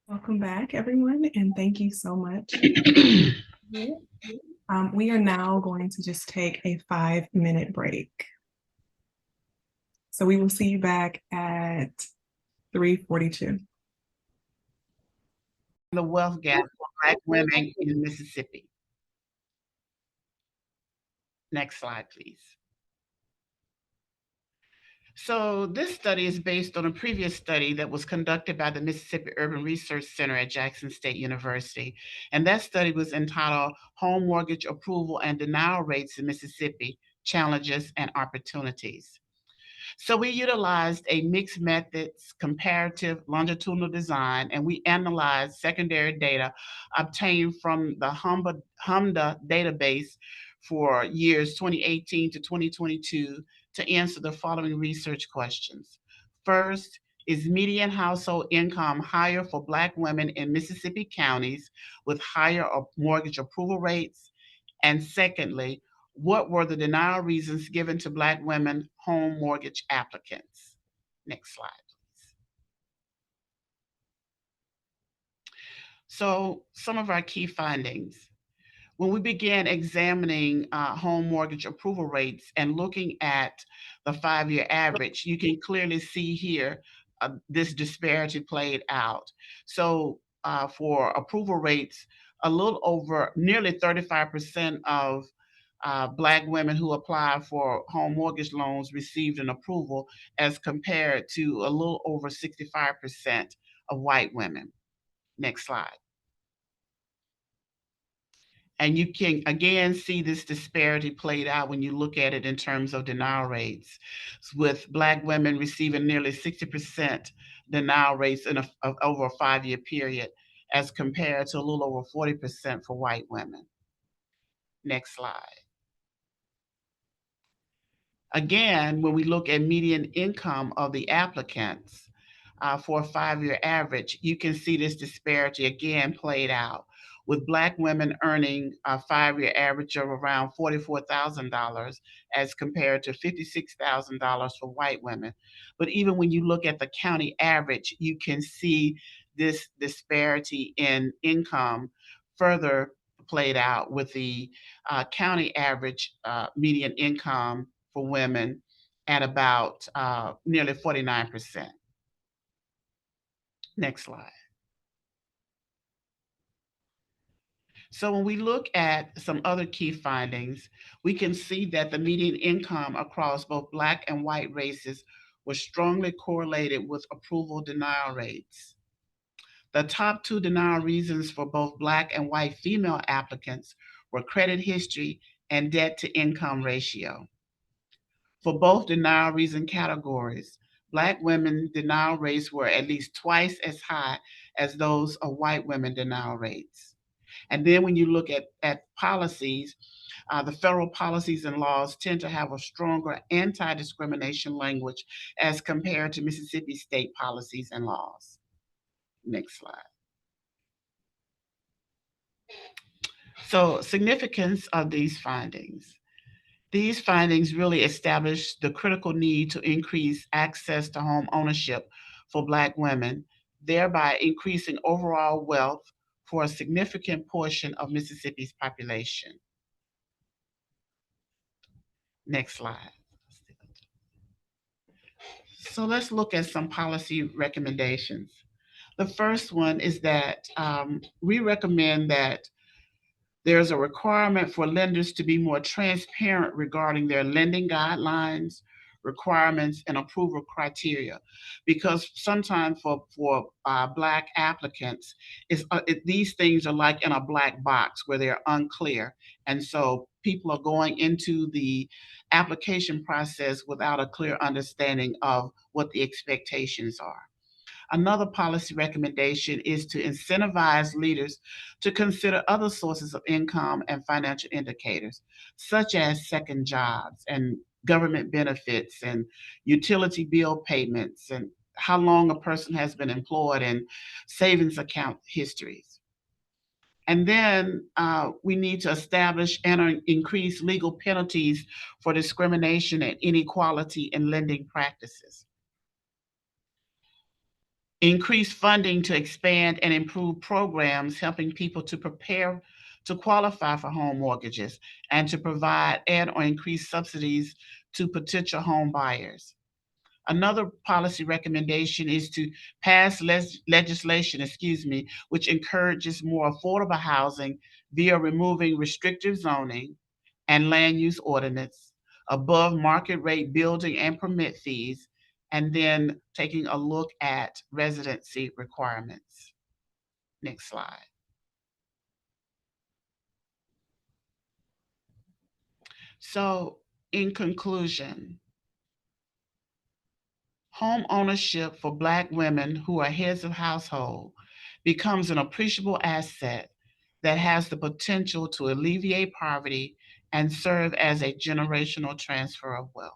Welcome back, everyone, and thank you so much. We are now going to just take a 5-minute break. So we will see you back at 3:42. The wealth gap for Black women in Mississippi. Next slide, please. So this study is based on a previous study that was conducted by the Mississippi Urban Research Center at Jackson State University. And that study was entitled Home Mortgage Approval and Denial Rates in Mississippi, Challenges and Opportunities. So we utilized a mixed methods comparative longitudinal design, and we analyzed secondary data obtained from the HMDA database for years 2018 to 2022 to answer the following research questions. First, is median household income higher for Black women in Mississippi counties with higher mortgage approval rates? And secondly, what were the denial reasons given to Black women home mortgage applicants? Next slide, please. So some of our key findings. When we began examining home mortgage approval rates and looking at the 5-year average, you can clearly see here this disparity played out. So for approval rates, a little over nearly 35% of Black women who apply for home mortgage loans received an approval, as compared to a little over 65% of white women. Next slide. And you can again see this disparity played out when you look at it in terms of denial rates, with Black women receiving nearly 60% denial rates in over a 5-year period, as compared to a little over 40% for white women. Next slide. Again, when we look at median income of the applicants for a 5-year average, you can see this disparity again played out, with Black women earning a 5-year average of around $44,000 as compared to $56,000 for white women. But even when you look at the county average, you can see this disparity in income further played out, with the county average median income for women at about nearly 49%. Next slide. So when we look at some other key findings, we can see that the median income across both Black and white races was strongly correlated with approval denial rates. The top 2 denial reasons for both Black and white female applicants were credit history and debt to income ratio. For both denial reason categories, Black women denial rates were at least twice as high as those of white women denial rates. And then when you look at policies, the federal policies and laws tend to have a stronger anti-discrimination language as compared to Mississippi state policies and laws. Next slide. So, significance of these findings. These findings really establish the critical need to increase access to home ownership for Black women, thereby increasing overall wealth for a significant portion of Mississippi's population. Next slide. So let's look at some policy recommendations. The first one is that we recommend that there's a requirement for lenders to be more transparent regarding their lending guidelines, requirements, and approval criteria, because sometimes for Black applicants, these things are like in a black box where they're unclear. And so people are going into the application process without a clear understanding of what the expectations are. Another policy recommendation is to incentivize leaders to consider other sources of income and financial indicators, such as second jobs and government benefits and utility bill payments and how long a person has been employed and savings account histories. And then we need to establish and increase legal penalties for discrimination and inequality in lending practices. Increase funding to expand and improve programs helping people to prepare to qualify for home mortgages and to provide and/or increase subsidies to potential home buyers. Another policy recommendation is to pass legislation, which encourages more affordable housing via removing restrictive zoning and land use ordinance, above market rate building and permit fees, and then taking a look at residency requirements. Next slide. So, in conclusion, home ownership for Black women who are heads of household becomes an appreciable asset that has the potential to alleviate poverty and serve as a generational transfer of wealth.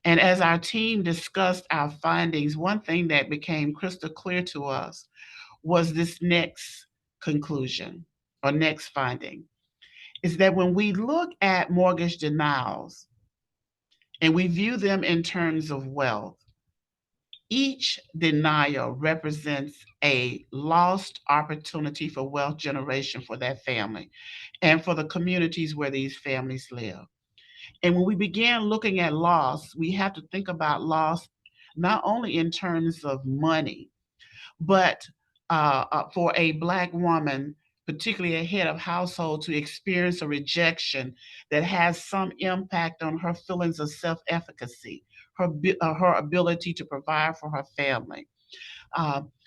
And as our team discussed our findings, one thing that became crystal clear to us was this next conclusion or next finding, is that when we look at mortgage denials and we view them in terms of wealth, each denial represents a lost opportunity for wealth generation for that family and for the communities where these families live. And when we began looking at loss, we have to think about loss not only in terms of money, but for a Black woman, particularly a head of household, to experience a rejection that has some impact on her feelings of self-efficacy, her ability to provide for her family.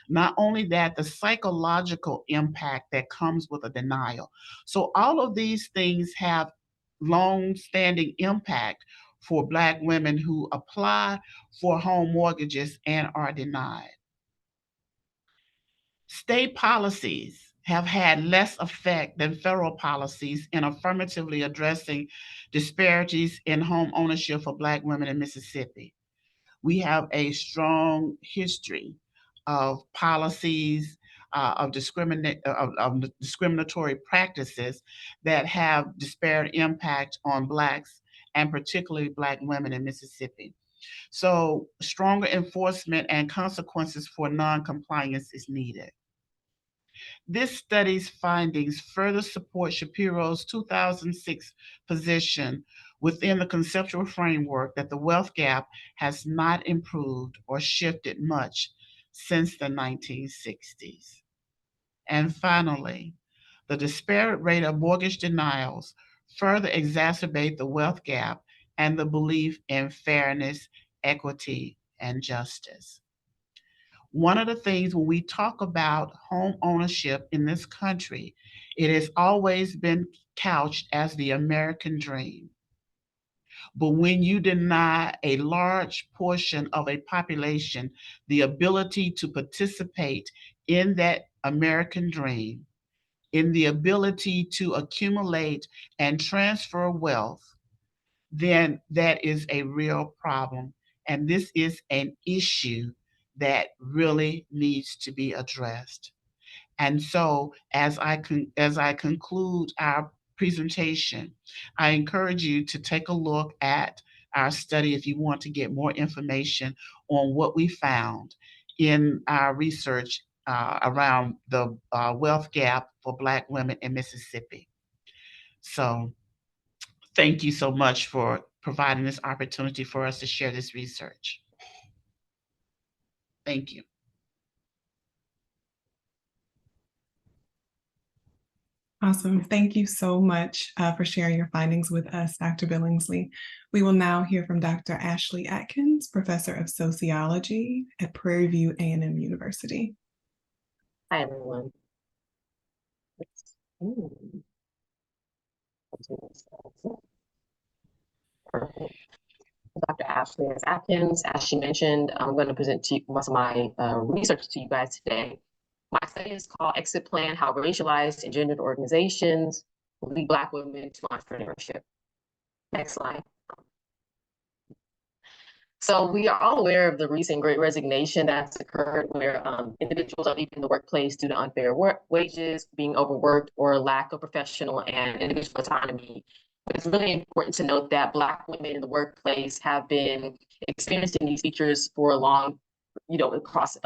Not only that, the psychological impact that comes with a denial. So all of these things have long-standing impact for Black women who apply for home mortgages and are denied. State policies have had less effect than federal policies in affirmatively addressing disparities in home ownership for Black women in Mississippi. We have a strong history of policies of discriminatory practices that have disparate impact on Blacks and particularly Black women in Mississippi. So stronger enforcement and consequences for non-compliance is needed. This study's findings further support Shapiro's 2006 position within the conceptual framework that the wealth gap has not improved or shifted much since the 1960s. And finally, the disparate rate of mortgage denials further exacerbate the wealth gap and the belief in fairness, equity, and justice. One of the things when we talk about home ownership in this country, it has always been couched as the American dream. But when you deny a large portion of a population the ability to participate in that American dream, in the ability to accumulate and transfer wealth, then that is a real problem. And this is an issue that really needs to be addressed. And so as I conclude our presentation, I encourage you to take a look at our study if you want to get more information on what we found in our research around the wealth gap for Black women in Mississippi. So thank you so much for providing this opportunity for us to share this research. Thank you. Awesome. Thank you so much for sharing your findings with us, Dr. Billingsley. We will now hear from Dr. Ashley Atkins, Professor of Sociology at Prairie View A&M University. Hi, everyone. Perfect. Dr. Ashley S. Atkins, as she mentioned, I'm going to present to you most of my research to you guys today. My study is called Exit Plan, How Racialized and Gendered Organizations Lead Black Women to Entrepreneurship. Next slide. So we are all aware of the recent Great Resignation that's occurred where individuals are leaving the workplace due to unfair wages, being overworked, or lack of professional and individual autonomy. But it's really important to note that Black women in the workplace have been experiencing these features for a long, across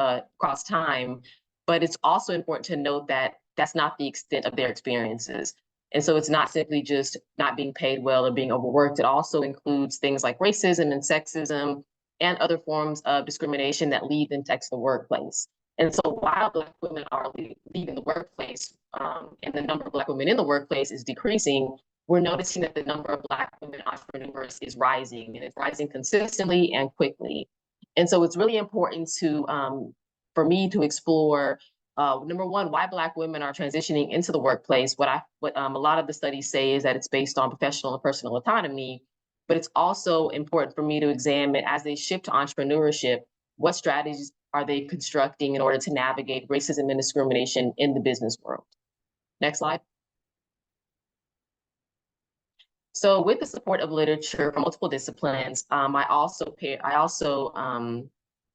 time. But it's also important to note that that's not the extent of their experiences. And so it's not simply just not being paid well or being overworked. It also includes things like racism and sexism and other forms of discrimination that lead them to exit the workplace. And so while Black women are leaving the workplace and the number of Black women in the workplace is decreasing, we're noticing that the number of Black women entrepreneurs is rising, and it's rising consistently and quickly. And so it's really important for me to explore number one, why Black women are transitioning into the workplace. What a lot of the studies say is that it's based on professional and personal autonomy, but it's also important for me to examine as they shift to entrepreneurship, what strategies are they constructing in order to navigate racism and discrimination in the business world. Next slide. So with the support of literature from multiple disciplines, I also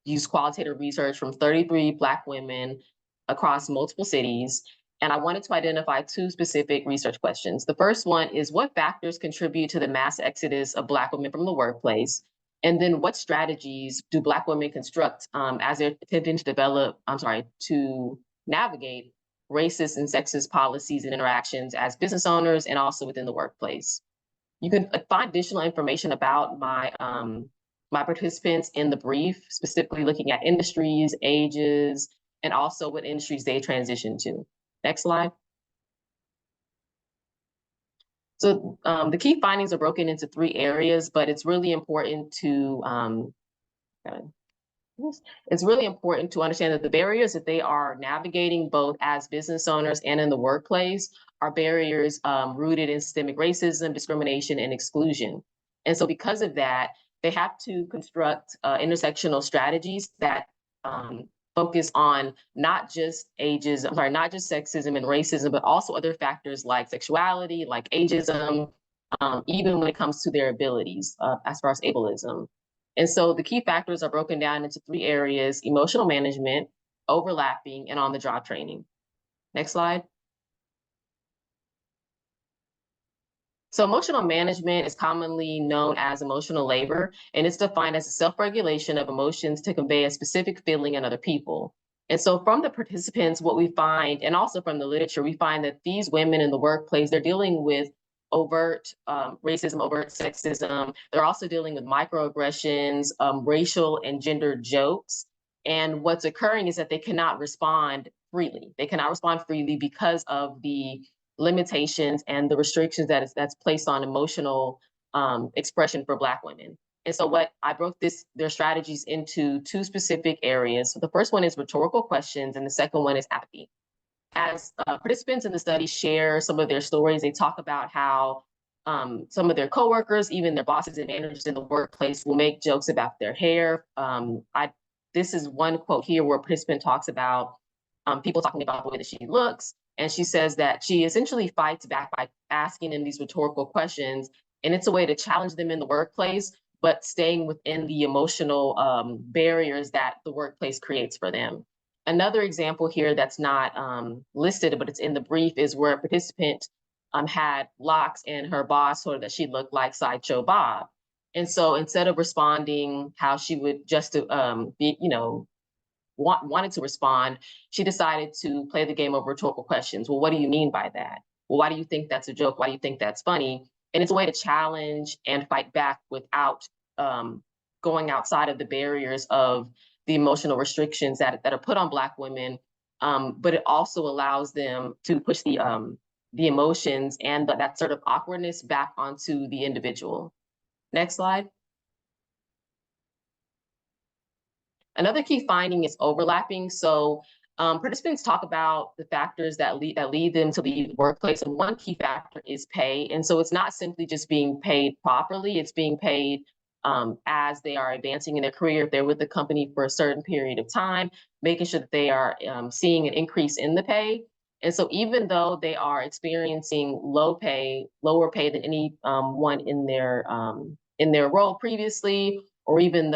used qualitative research from 33 Black women across multiple cities. And I wanted to identify two specific research questions. The first one is, what factors contribute to the mass exodus of Black women from the workplace? And then what strategies do Black women construct as they're attempting to navigate racist and sexist policies and interactions as business owners and also within the workplace? You can find additional information about my participants in the brief, specifically looking at industries, ages, and also what industries they transition to. Next slide. So the key findings are broken into 3 areas, but it's really important to understand that the barriers that they are navigating both as business owners and in the workplace are barriers rooted in systemic racism, discrimination, and exclusion. And so because of that, they have to construct intersectional strategies that focus on not just sexism and racism, but also other factors like sexuality, like ageism, even when it comes to their abilities as far as ableism. And so the key factors are broken down into 3 areas: emotional management, overlapping, and on-the-job training. Next slide. So emotional management is commonly known as emotional labor, and it's defined as a self-regulation of emotions to convey a specific feeling in other people. And so from the participants, what we find, and also from the literature, we find that these women in the workplace, they're dealing with overt racism, overt sexism. They're also dealing with microaggressions, racial and gender jokes. And what's occurring is that they cannot respond freely. They cannot respond freely because of the limitations and the restrictions that's placed on emotional expression for Black women. And so what I broke their strategies into 2 specific areas. So the first one is rhetorical questions, and the second one is apathy. As participants in the study share some of their stories, they talk about how some of their coworkers, even their bosses and managers in the workplace, will make jokes about their hair. This is one quote here where a participant talks about people talking about the way that she looks. And she says that she essentially fights back by asking them these rhetorical questions. And it's a way to challenge them in the workplace, but staying within the emotional barriers that the workplace creates for them. Another example here that's not listed, but it's in the brief, is where a participant had locks and her boss told her that she looked like Sideshow Bob. And so instead of responding how she would just wanted to respond, she decided to play the game of rhetorical questions. Well, what do you mean by that? Well, why do you think that's a joke? Why do you think that's funny? And it's a way to challenge and fight back without going outside of the barriers of the emotional restrictions that are put on Black women. But it also allows them to push the emotions and that sort of awkwardness back onto the individual. Next slide. Another key finding is overlapping. So Participants talk about the factors that lead them to leave the workplace, and one key factor is pay. And so it's not simply just being paid properly; it's being paid as they are advancing in their career. If they're with the company for a certain period of time, making sure that they are seeing an increase in the pay. And so even though they are experiencing lower pay than any one in their role previously, or even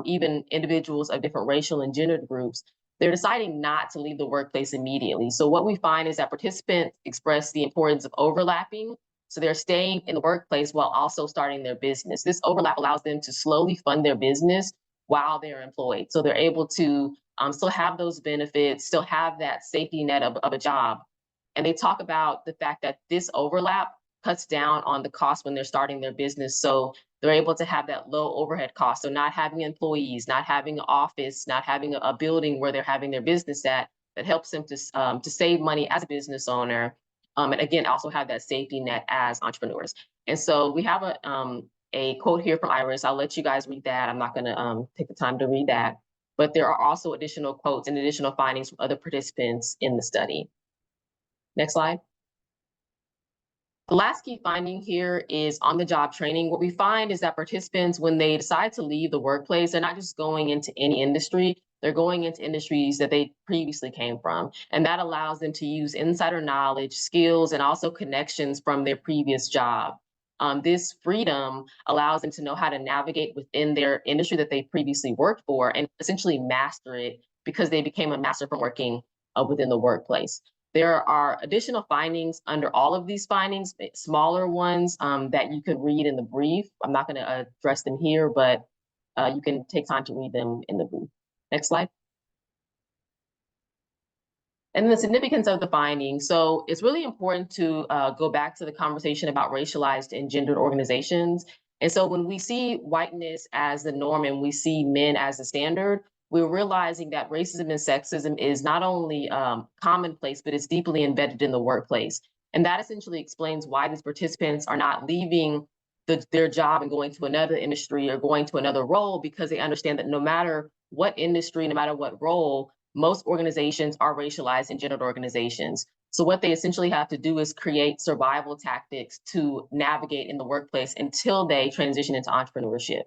even individuals of different racial and gender groups, they're deciding not to leave the workplace immediately. So what we find is that participants express the importance of overlapping. So they're staying in the workplace while also starting their business. This overlap allows them to slowly fund their business while they're employed. So they're able to still have those benefits, still have that safety net of a job. And they talk about the fact that this overlap cuts down on the cost when they're starting their business. So they're able to have that low overhead cost. So not having employees, not having an office, not having a building where they're having their business at, that helps them to save money as a business owner. And again, also have that safety net as entrepreneurs. And so we have a quote here from Iris. I'll let you guys read that. I'm not going to take the time to read that. But there are also additional quotes and additional findings from other participants in the study. Next slide. The last key finding here is on the job training. What we find is that participants, when they decide to leave the workplace, they're not just going into any industry, they're going into industries that they previously came from. And that allows them to use insider knowledge, skills, and also connections from their previous job. This freedom allows them to know how to navigate within their industry that they previously worked for and essentially master it because they became a master from working within the workplace. There are additional findings under all of these findings, smaller ones that you could read in the brief. I'm not going to address them here, but you can take time to read them in the brief. Next slide. And the significance of the findings. So it's really important to go back to the conversation about racialized and gendered organizations. And so when we see whiteness as the norm and we see men as the standard, we're realizing that racism and sexism is not only commonplace, but it's deeply embedded in the workplace. And that essentially explains why these participants are not leaving their job and going to another industry or going to another role, because they understand that no matter what industry, no matter what role, most organizations are racialized and gendered organizations. So what they essentially have to do is create survival tactics to navigate in the workplace until they transition into entrepreneurship.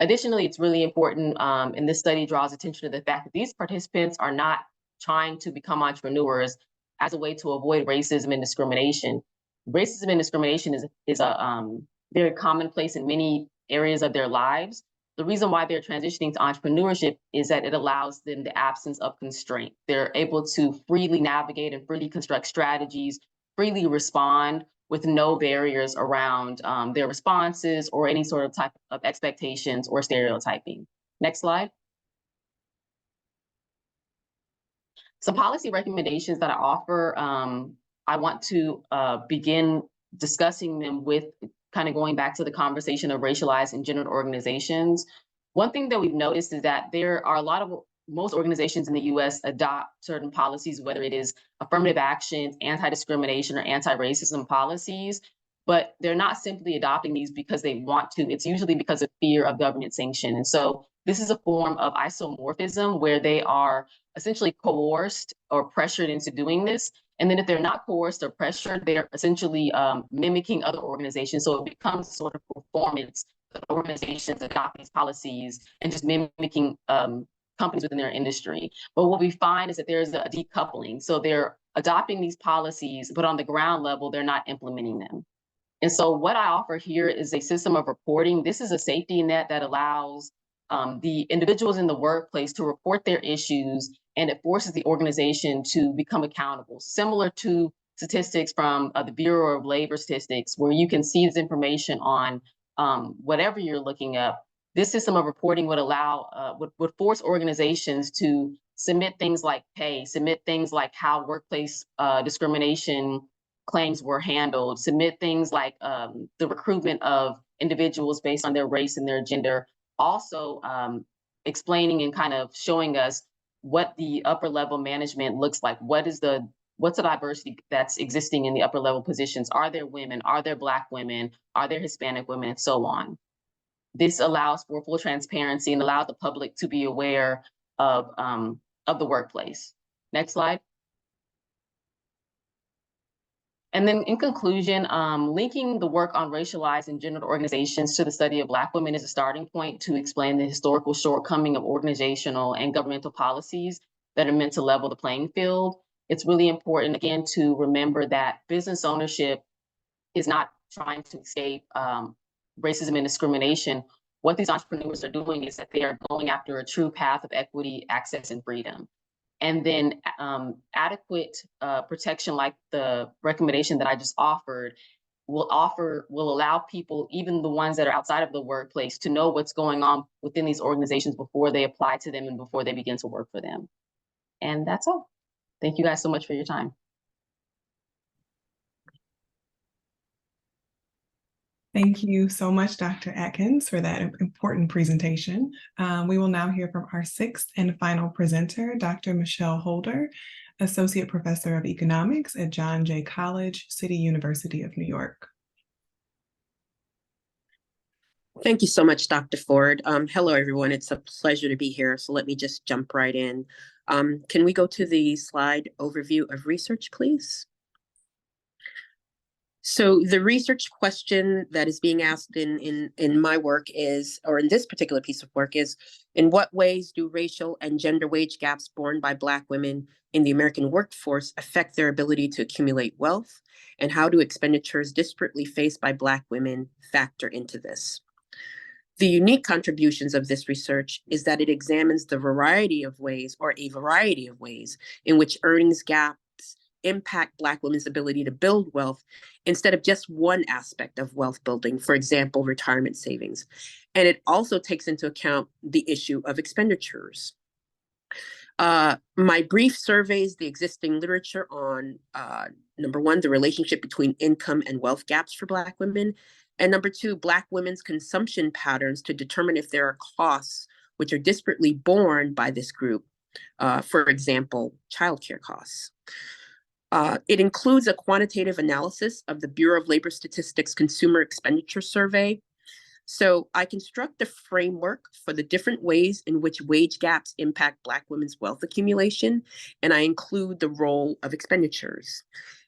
Additionally, it's really important, and this study draws attention to the fact that these participants are not trying to become entrepreneurs as a way to avoid racism and discrimination. Racism and discrimination is a very commonplace in many areas of their lives. The reason why they're transitioning to entrepreneurship is that it allows them the absence of constraint. They're able to freely navigate and freely construct strategies, freely respond with no barriers around their responses or any sort of type of expectations or stereotyping. Next slide. Some policy recommendations that I offer, I want to begin discussing them with kind of going back to the conversation of racialized and gendered organizations. One thing that we've noticed is that there are most organizations in the US adopt certain policies, whether it is affirmative action, anti-discrimination, or anti-racism policies, but they're not simply adopting these because they want to. It's usually because of fear of government sanction. And so this is a form of isomorphism where they are essentially coerced or pressured into doing this. And then if they're not coerced or pressured, they're essentially mimicking other organizations. So it becomes sort of performance that organizations adopt these policies and just mimicking companies within their industry. But what we find is that there's a decoupling. So they're adopting these policies, but on the ground level, they're not implementing them. And so what I offer here is a system of reporting. This is a safety net that allows the individuals in the workplace to report their issues, and it forces the organization to become accountable, similar to statistics from the Bureau of Labor Statistics, where you can see this information on whatever you're looking up. This system of reporting would allow, would force organizations to submit things like pay, submit things like how workplace discrimination claims were handled, submit things like the recruitment of individuals based on their race and their gender, also explaining and kind of showing us what the upper level management looks like. What's the diversity that's existing in the upper level positions? Are there women? Are there Black women? Are there Hispanic women? And so on. This allows for full transparency and allows the public to be aware of the workplace. Next slide. And then in conclusion, linking the work on racialized and gendered organizations to the study of Black women is a starting point to explain the historical shortcoming of organizational and governmental policies that are meant to level the playing field. It's really important, again, to remember that business ownership is not trying to escape racism and discrimination. What these entrepreneurs are doing is that they are going after a true path of equity, access, and freedom. And then adequate protection, like the recommendation that I just offered, will allow people, even the ones that are outside of the workplace, to know what's going on within these organizations before they apply to them and before they begin to work for them. And that's all. Thank you guys so much for your time. Thank you so much, Dr. Atkins, for that important presentation. We will now hear from our sixth and final presenter, Dr. Michelle Holder, Associate Professor of Economics at John Jay College, City University of New York. Thank you so much, Dr. Ford. Hello, everyone. It's a pleasure to be here. So let me just jump right in. Can we go to the slide overview of research, please? So the research question that is being asked in my work is, or in this particular piece of work is, in what ways do racial and gender wage gaps borne by Black women in the American workforce affect their ability to accumulate wealth? And how do expenditures disparately faced by Black women factor into this? The unique contributions of this research is that it examines the variety of ways, or a variety of ways, in which earnings gaps impact Black women's ability to build wealth instead of just one aspect of wealth building, for example, retirement savings. And it also takes into account the issue of expenditures. My brief surveys the existing literature on, number one, the relationship between income and wealth gaps for Black women, and number two, Black women's consumption patterns to determine if there are costs which are disparately borne by this group, for example, childcare costs. It includes a quantitative analysis of the Bureau of Labor Statistics Consumer Expenditure Survey. So I construct a framework for the different ways in which wage gaps impact Black women's wealth accumulation, and I include the role of expenditures.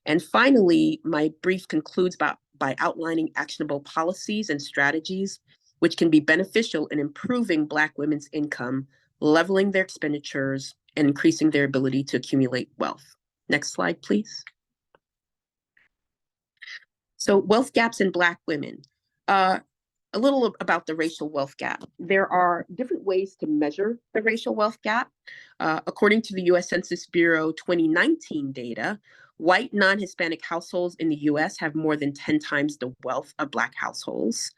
And finally, my brief concludes by outlining actionable policies and strategies which can be beneficial in improving Black women's income, leveling their expenditures, and increasing their ability to accumulate wealth. Next slide, please. So wealth gaps in Black women. A little about the racial wealth gap. There are different ways to measure the racial wealth gap. According to the US Census Bureau 2019 data, white non-Hispanic households in the US have more than 10 times the wealth of Black households.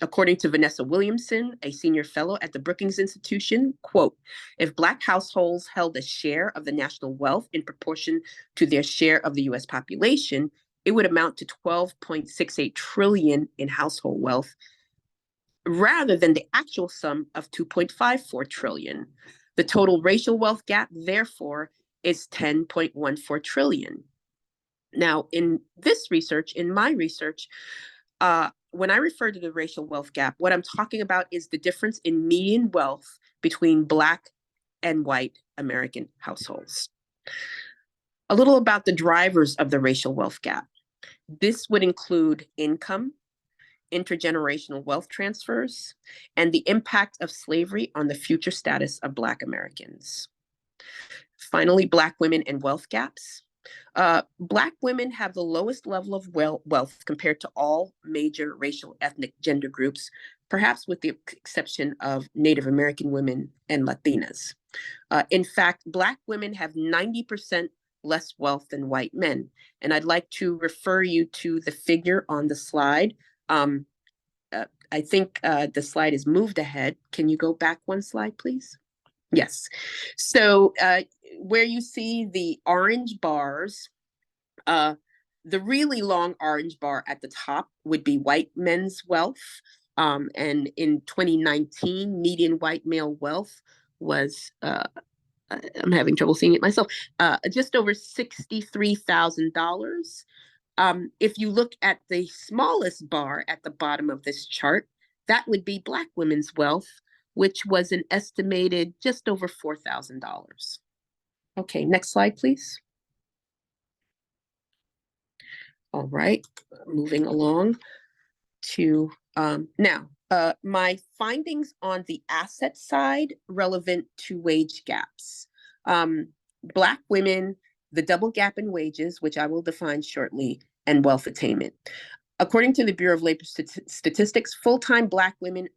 According to Vanessa Williamson, a senior fellow at the Brookings Institution, quote, if Black households held a share of the national wealth in proportion to their share of the US population, it would amount to 12.68 trillion in household wealth, rather than the actual sum of 2.54 trillion. The total racial wealth gap, therefore, is 10.14 trillion. Now, in this research, in my research, when I refer to the racial wealth gap, what I'm talking about is the difference in median wealth between Black and white American households. A little about the drivers of the racial wealth gap. This would include income, intergenerational wealth transfers, and the impact of slavery on the future status of Black Americans. Finally, Black women and wealth gaps. Black women have the lowest level of wealth compared to all major racial, ethnic, gender groups, perhaps with the exception of Native American women and Latinas. In fact, Black women have 90% less wealth than white men. And I'd like to refer you to the figure on the slide. I think the slide is moved ahead. Can you go back one slide, please? Yes. So where you see the orange bars, the really long orange bar at the top would be white men's wealth. And in 2019, median white male wealth was, I'm having trouble seeing it myself, just over $63,000. If you look at the smallest bar at the bottom of this chart, that would be Black women's wealth, which was an estimated just over $4,000. Okay, next slide, please. All right, moving along to now, my findings on the asset side relevant to wage gaps. Black women, the double gap in wages, which I will define shortly, and wealth attainment. According to the Bureau of Labor Statistics, full-time Black women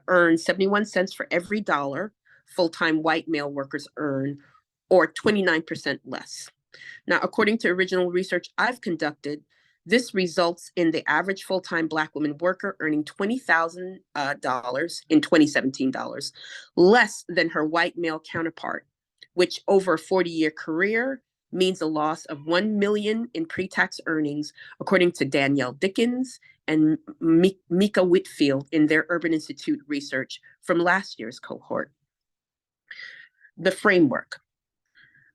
earn 71 cents for every dollar full-time white male workers earn, or 29% less. Now, according to original research I've conducted, this results in the average full-time Black woman worker earning $20,000 in 2017 dollars, less than her white male counterpart, which over a 40-year career means a loss of $1 million in pre-tax earnings, according to Danielle Dickens and Mika Whitfield in their Urban Institute research from last year's cohort. The framework.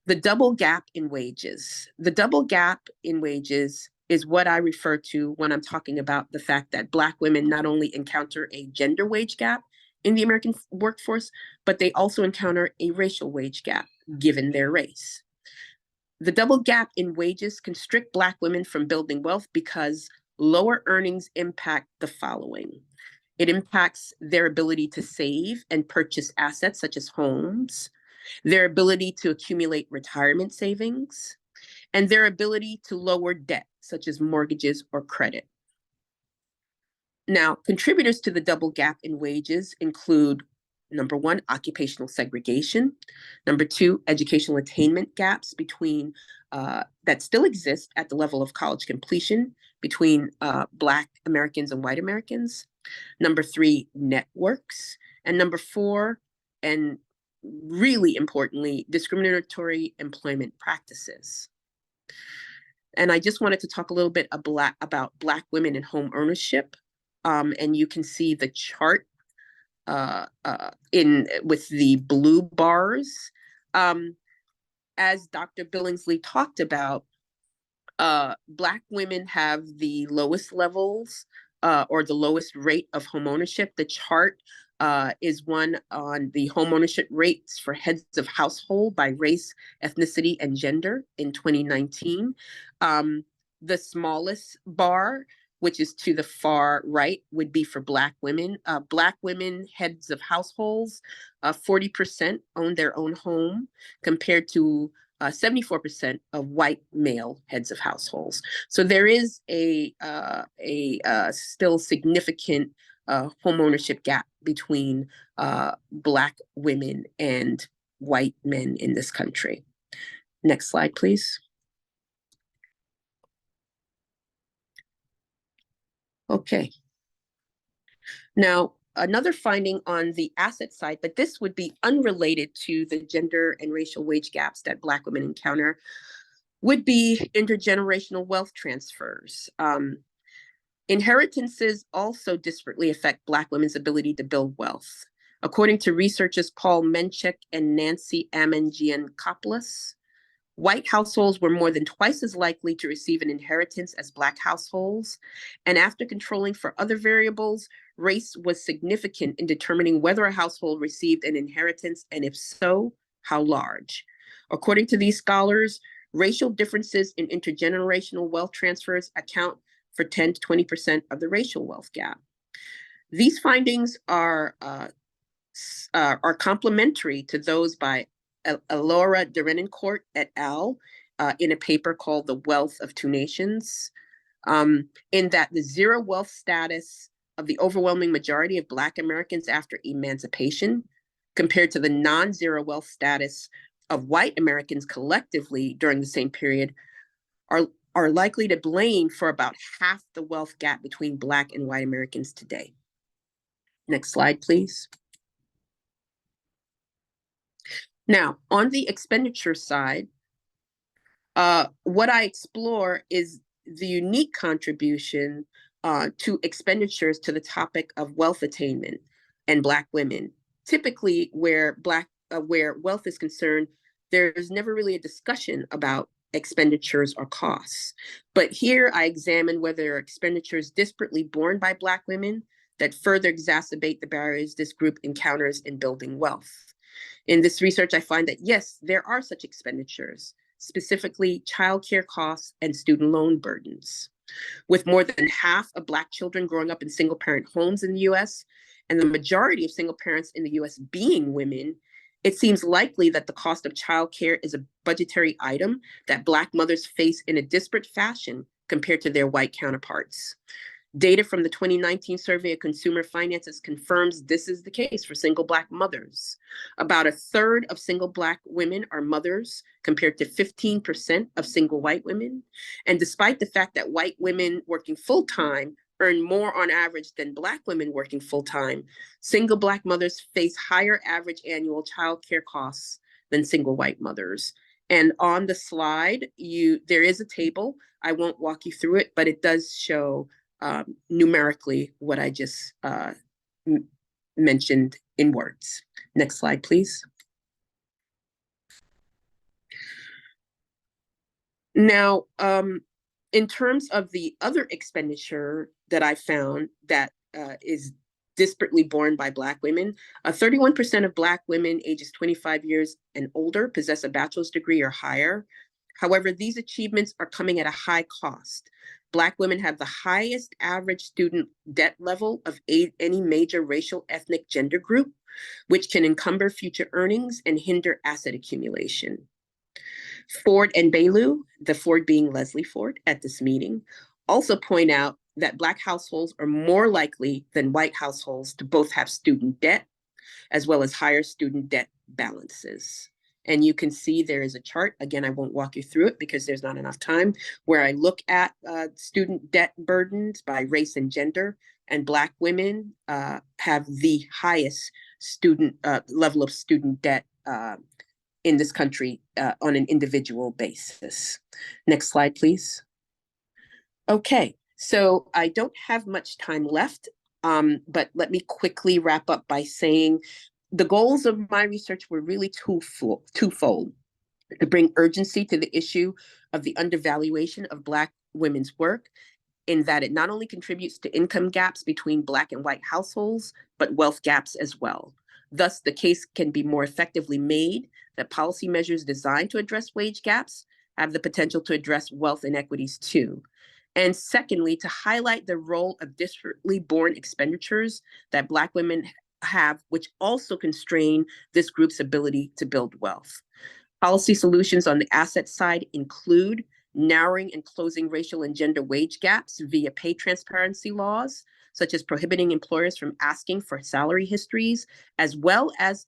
The double gap in wages. The double gap in wages is what I refer to when I'm talking about the fact that Black women not only encounter a gender wage gap in the American workforce, but they also encounter a racial wage gap given their race. The double gap in wages constrict Black women from building wealth because lower earnings impact the following. It impacts their ability to save and purchase assets such as homes, their ability to accumulate retirement savings, and their ability to lower debt, such as mortgages or credit. Now, contributors to the double gap in wages include, number one, occupational segregation. Number two, educational attainment gaps between that still exist at the level of college completion between Black Americans and white Americans. Number three, networks. And number four, and really importantly, discriminatory employment practices. And I just wanted to talk a little bit about Black women in home ownership. And you can see the chart with the blue bars. As Dr. Billingsley talked about, Black women have the lowest levels or the lowest rate of home ownership. The chart is one on the home ownership rates for heads of household by race, ethnicity, and gender in 2019. The smallest bar, which is to the far right, would be for Black women. Black women heads of households, 40% own their own home, compared to 74% of white male heads of households. So there is a still significant home ownership gap between Black women and white men in this country. Next slide, please. Okay. Now, another finding on the asset side, but this would be unrelated to the gender and racial wage gaps that Black women encounter, would be intergenerational wealth transfers. Inheritances also disparately affect Black women's ability to build wealth. According to researchers Paul Menchik and Nancy Amangian-Kopoulos, white households were more than twice as likely to receive an inheritance as Black households. And after controlling for other variables, race was significant in determining whether a household received an inheritance, and if so, how large. According to these scholars, racial differences in intergenerational wealth transfers account for 10 to 20% of the racial wealth gap. These findings are complementary to those by Elora Derenoncourt et al. In a paper called The Wealth of Two Nations, in that the zero wealth status of the overwhelming majority of Black Americans after emancipation, compared to the non-zero wealth status of white Americans collectively during the same period, are likely to blame for about half the wealth gap between Black and white Americans today. Next slide, please. Now, on the expenditure side, what I explore is the unique contribution to expenditures to the topic of wealth attainment and Black women. Typically, where wealth is concerned, there's never really a discussion about expenditures or costs. But here I examine whether expenditures disparately borne by Black women that further exacerbate the barriers this group encounters in building wealth. In this research, I find that yes, there are such expenditures, specifically childcare costs and student loan burdens. With more than half of Black children growing up in single-parent homes in the US, and the majority of single parents in the US being women, it seems likely that the cost of childcare is a budgetary item that Black mothers face in a disparate fashion compared to their white counterparts. Data from the 2019 survey of consumer finances confirms this is the case for single Black mothers. About a third of single Black women are mothers, compared to 15% of single white women. And despite the fact that white women working full-time earn more on average than Black women working full-time, single Black mothers face higher average annual child care costs than single white mothers. And on the slide, there is a table. I won't walk you through it, but it does show numerically what I just mentioned in words. Next slide, please. Now, in terms of the other expenditure that I found that is disparately borne by Black women, 31% of Black women ages 25 years and older possess a bachelor's degree or higher. However, these achievements are coming at a high cost. Black women have the highest average student debt level of any major racial, ethnic, gender group, which can encumber future earnings and hinder asset accumulation. Ford and Bailu, the Ford being Leslie Ford at this meeting, also point out that Black households are more likely than white households to both have student debt, as well as higher student debt balances. And you can see there is a chart. Again, I won't walk you through it because there's not enough time, where I look at student debt burdens by race and gender, and Black women have the highest student level of student debt in this country on an individual basis. Next slide, please. Okay, so I don't have much time left, but let me quickly wrap up by saying the goals of my research were really twofold: to bring urgency to the issue of the undervaluation of Black women's work, in that it not only contributes to income gaps between Black and white households, but wealth gaps as well. Thus, the case can be more effectively made that policy measures designed to address wage gaps have the potential to address wealth inequities too. And secondly, to highlight the role of disparately borne expenditures that Black women have, which also constrain this group's ability to build wealth. Policy solutions on the asset side include narrowing and closing racial and gender wage gaps via pay transparency laws, such as prohibiting employers from asking for salary histories, as well as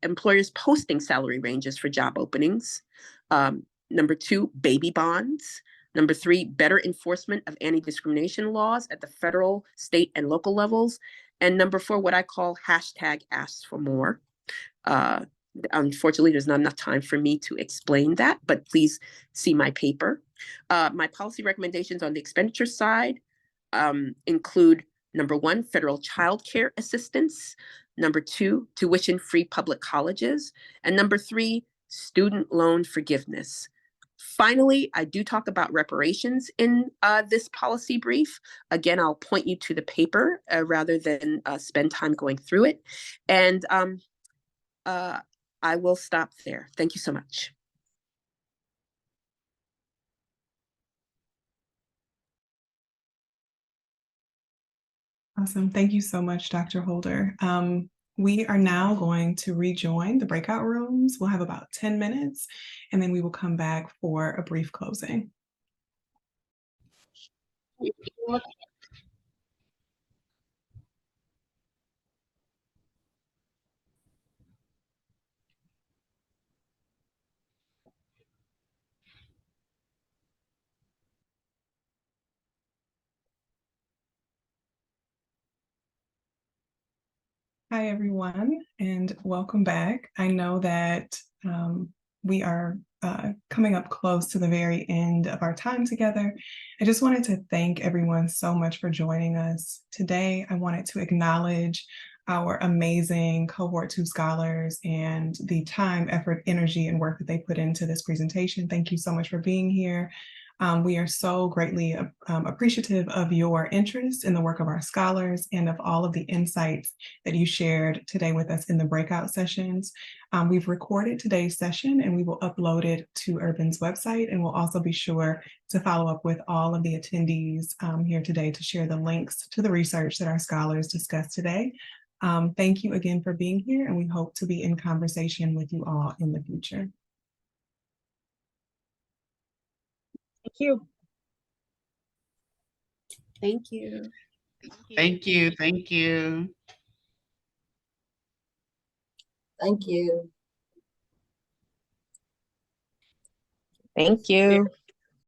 employers posting salary ranges for job openings. Number 2, baby bonds. Number 3, better enforcement of anti-discrimination laws at the federal, state, and local levels. And number 4, what I call #AskForMore. Unfortunately, there's not enough time for me to explain that, but please see my paper. My policy recommendations on the expenditure side include, number 1, federal child care assistance. Number 2, tuition-free public colleges. And number 3, student loan forgiveness. Finally, I do talk about reparations in this policy brief. Again, I'll point you to the paper rather than spend time going through it. And I will stop there. Thank you so much. Awesome. Thank you so much, Dr. Holder. We are now going to rejoin the breakout rooms. We'll have about 10 minutes, and then we will come back for a brief closing. Hi, everyone, and welcome back. I know that we are coming up close to the very end of our time together. I just wanted to thank everyone so much for joining us today. I wanted to acknowledge our amazing Cohort 2 scholars and the time, effort, energy, and work that they put into this presentation. Thank you so much for being here. We are so greatly appreciative of your interest in the work of our scholars and of all of the insights that you shared today with us in the breakout sessions. We've recorded today's session and we will upload it to Urban's website, and we'll also be sure to follow up with all of the attendees here today to share the links to the research that our scholars discussed today. Thank you again for being here, and we hope to be in conversation with you all in the future. Thank you. Thank you. Thank you. Thank you. Thank you. Thank you.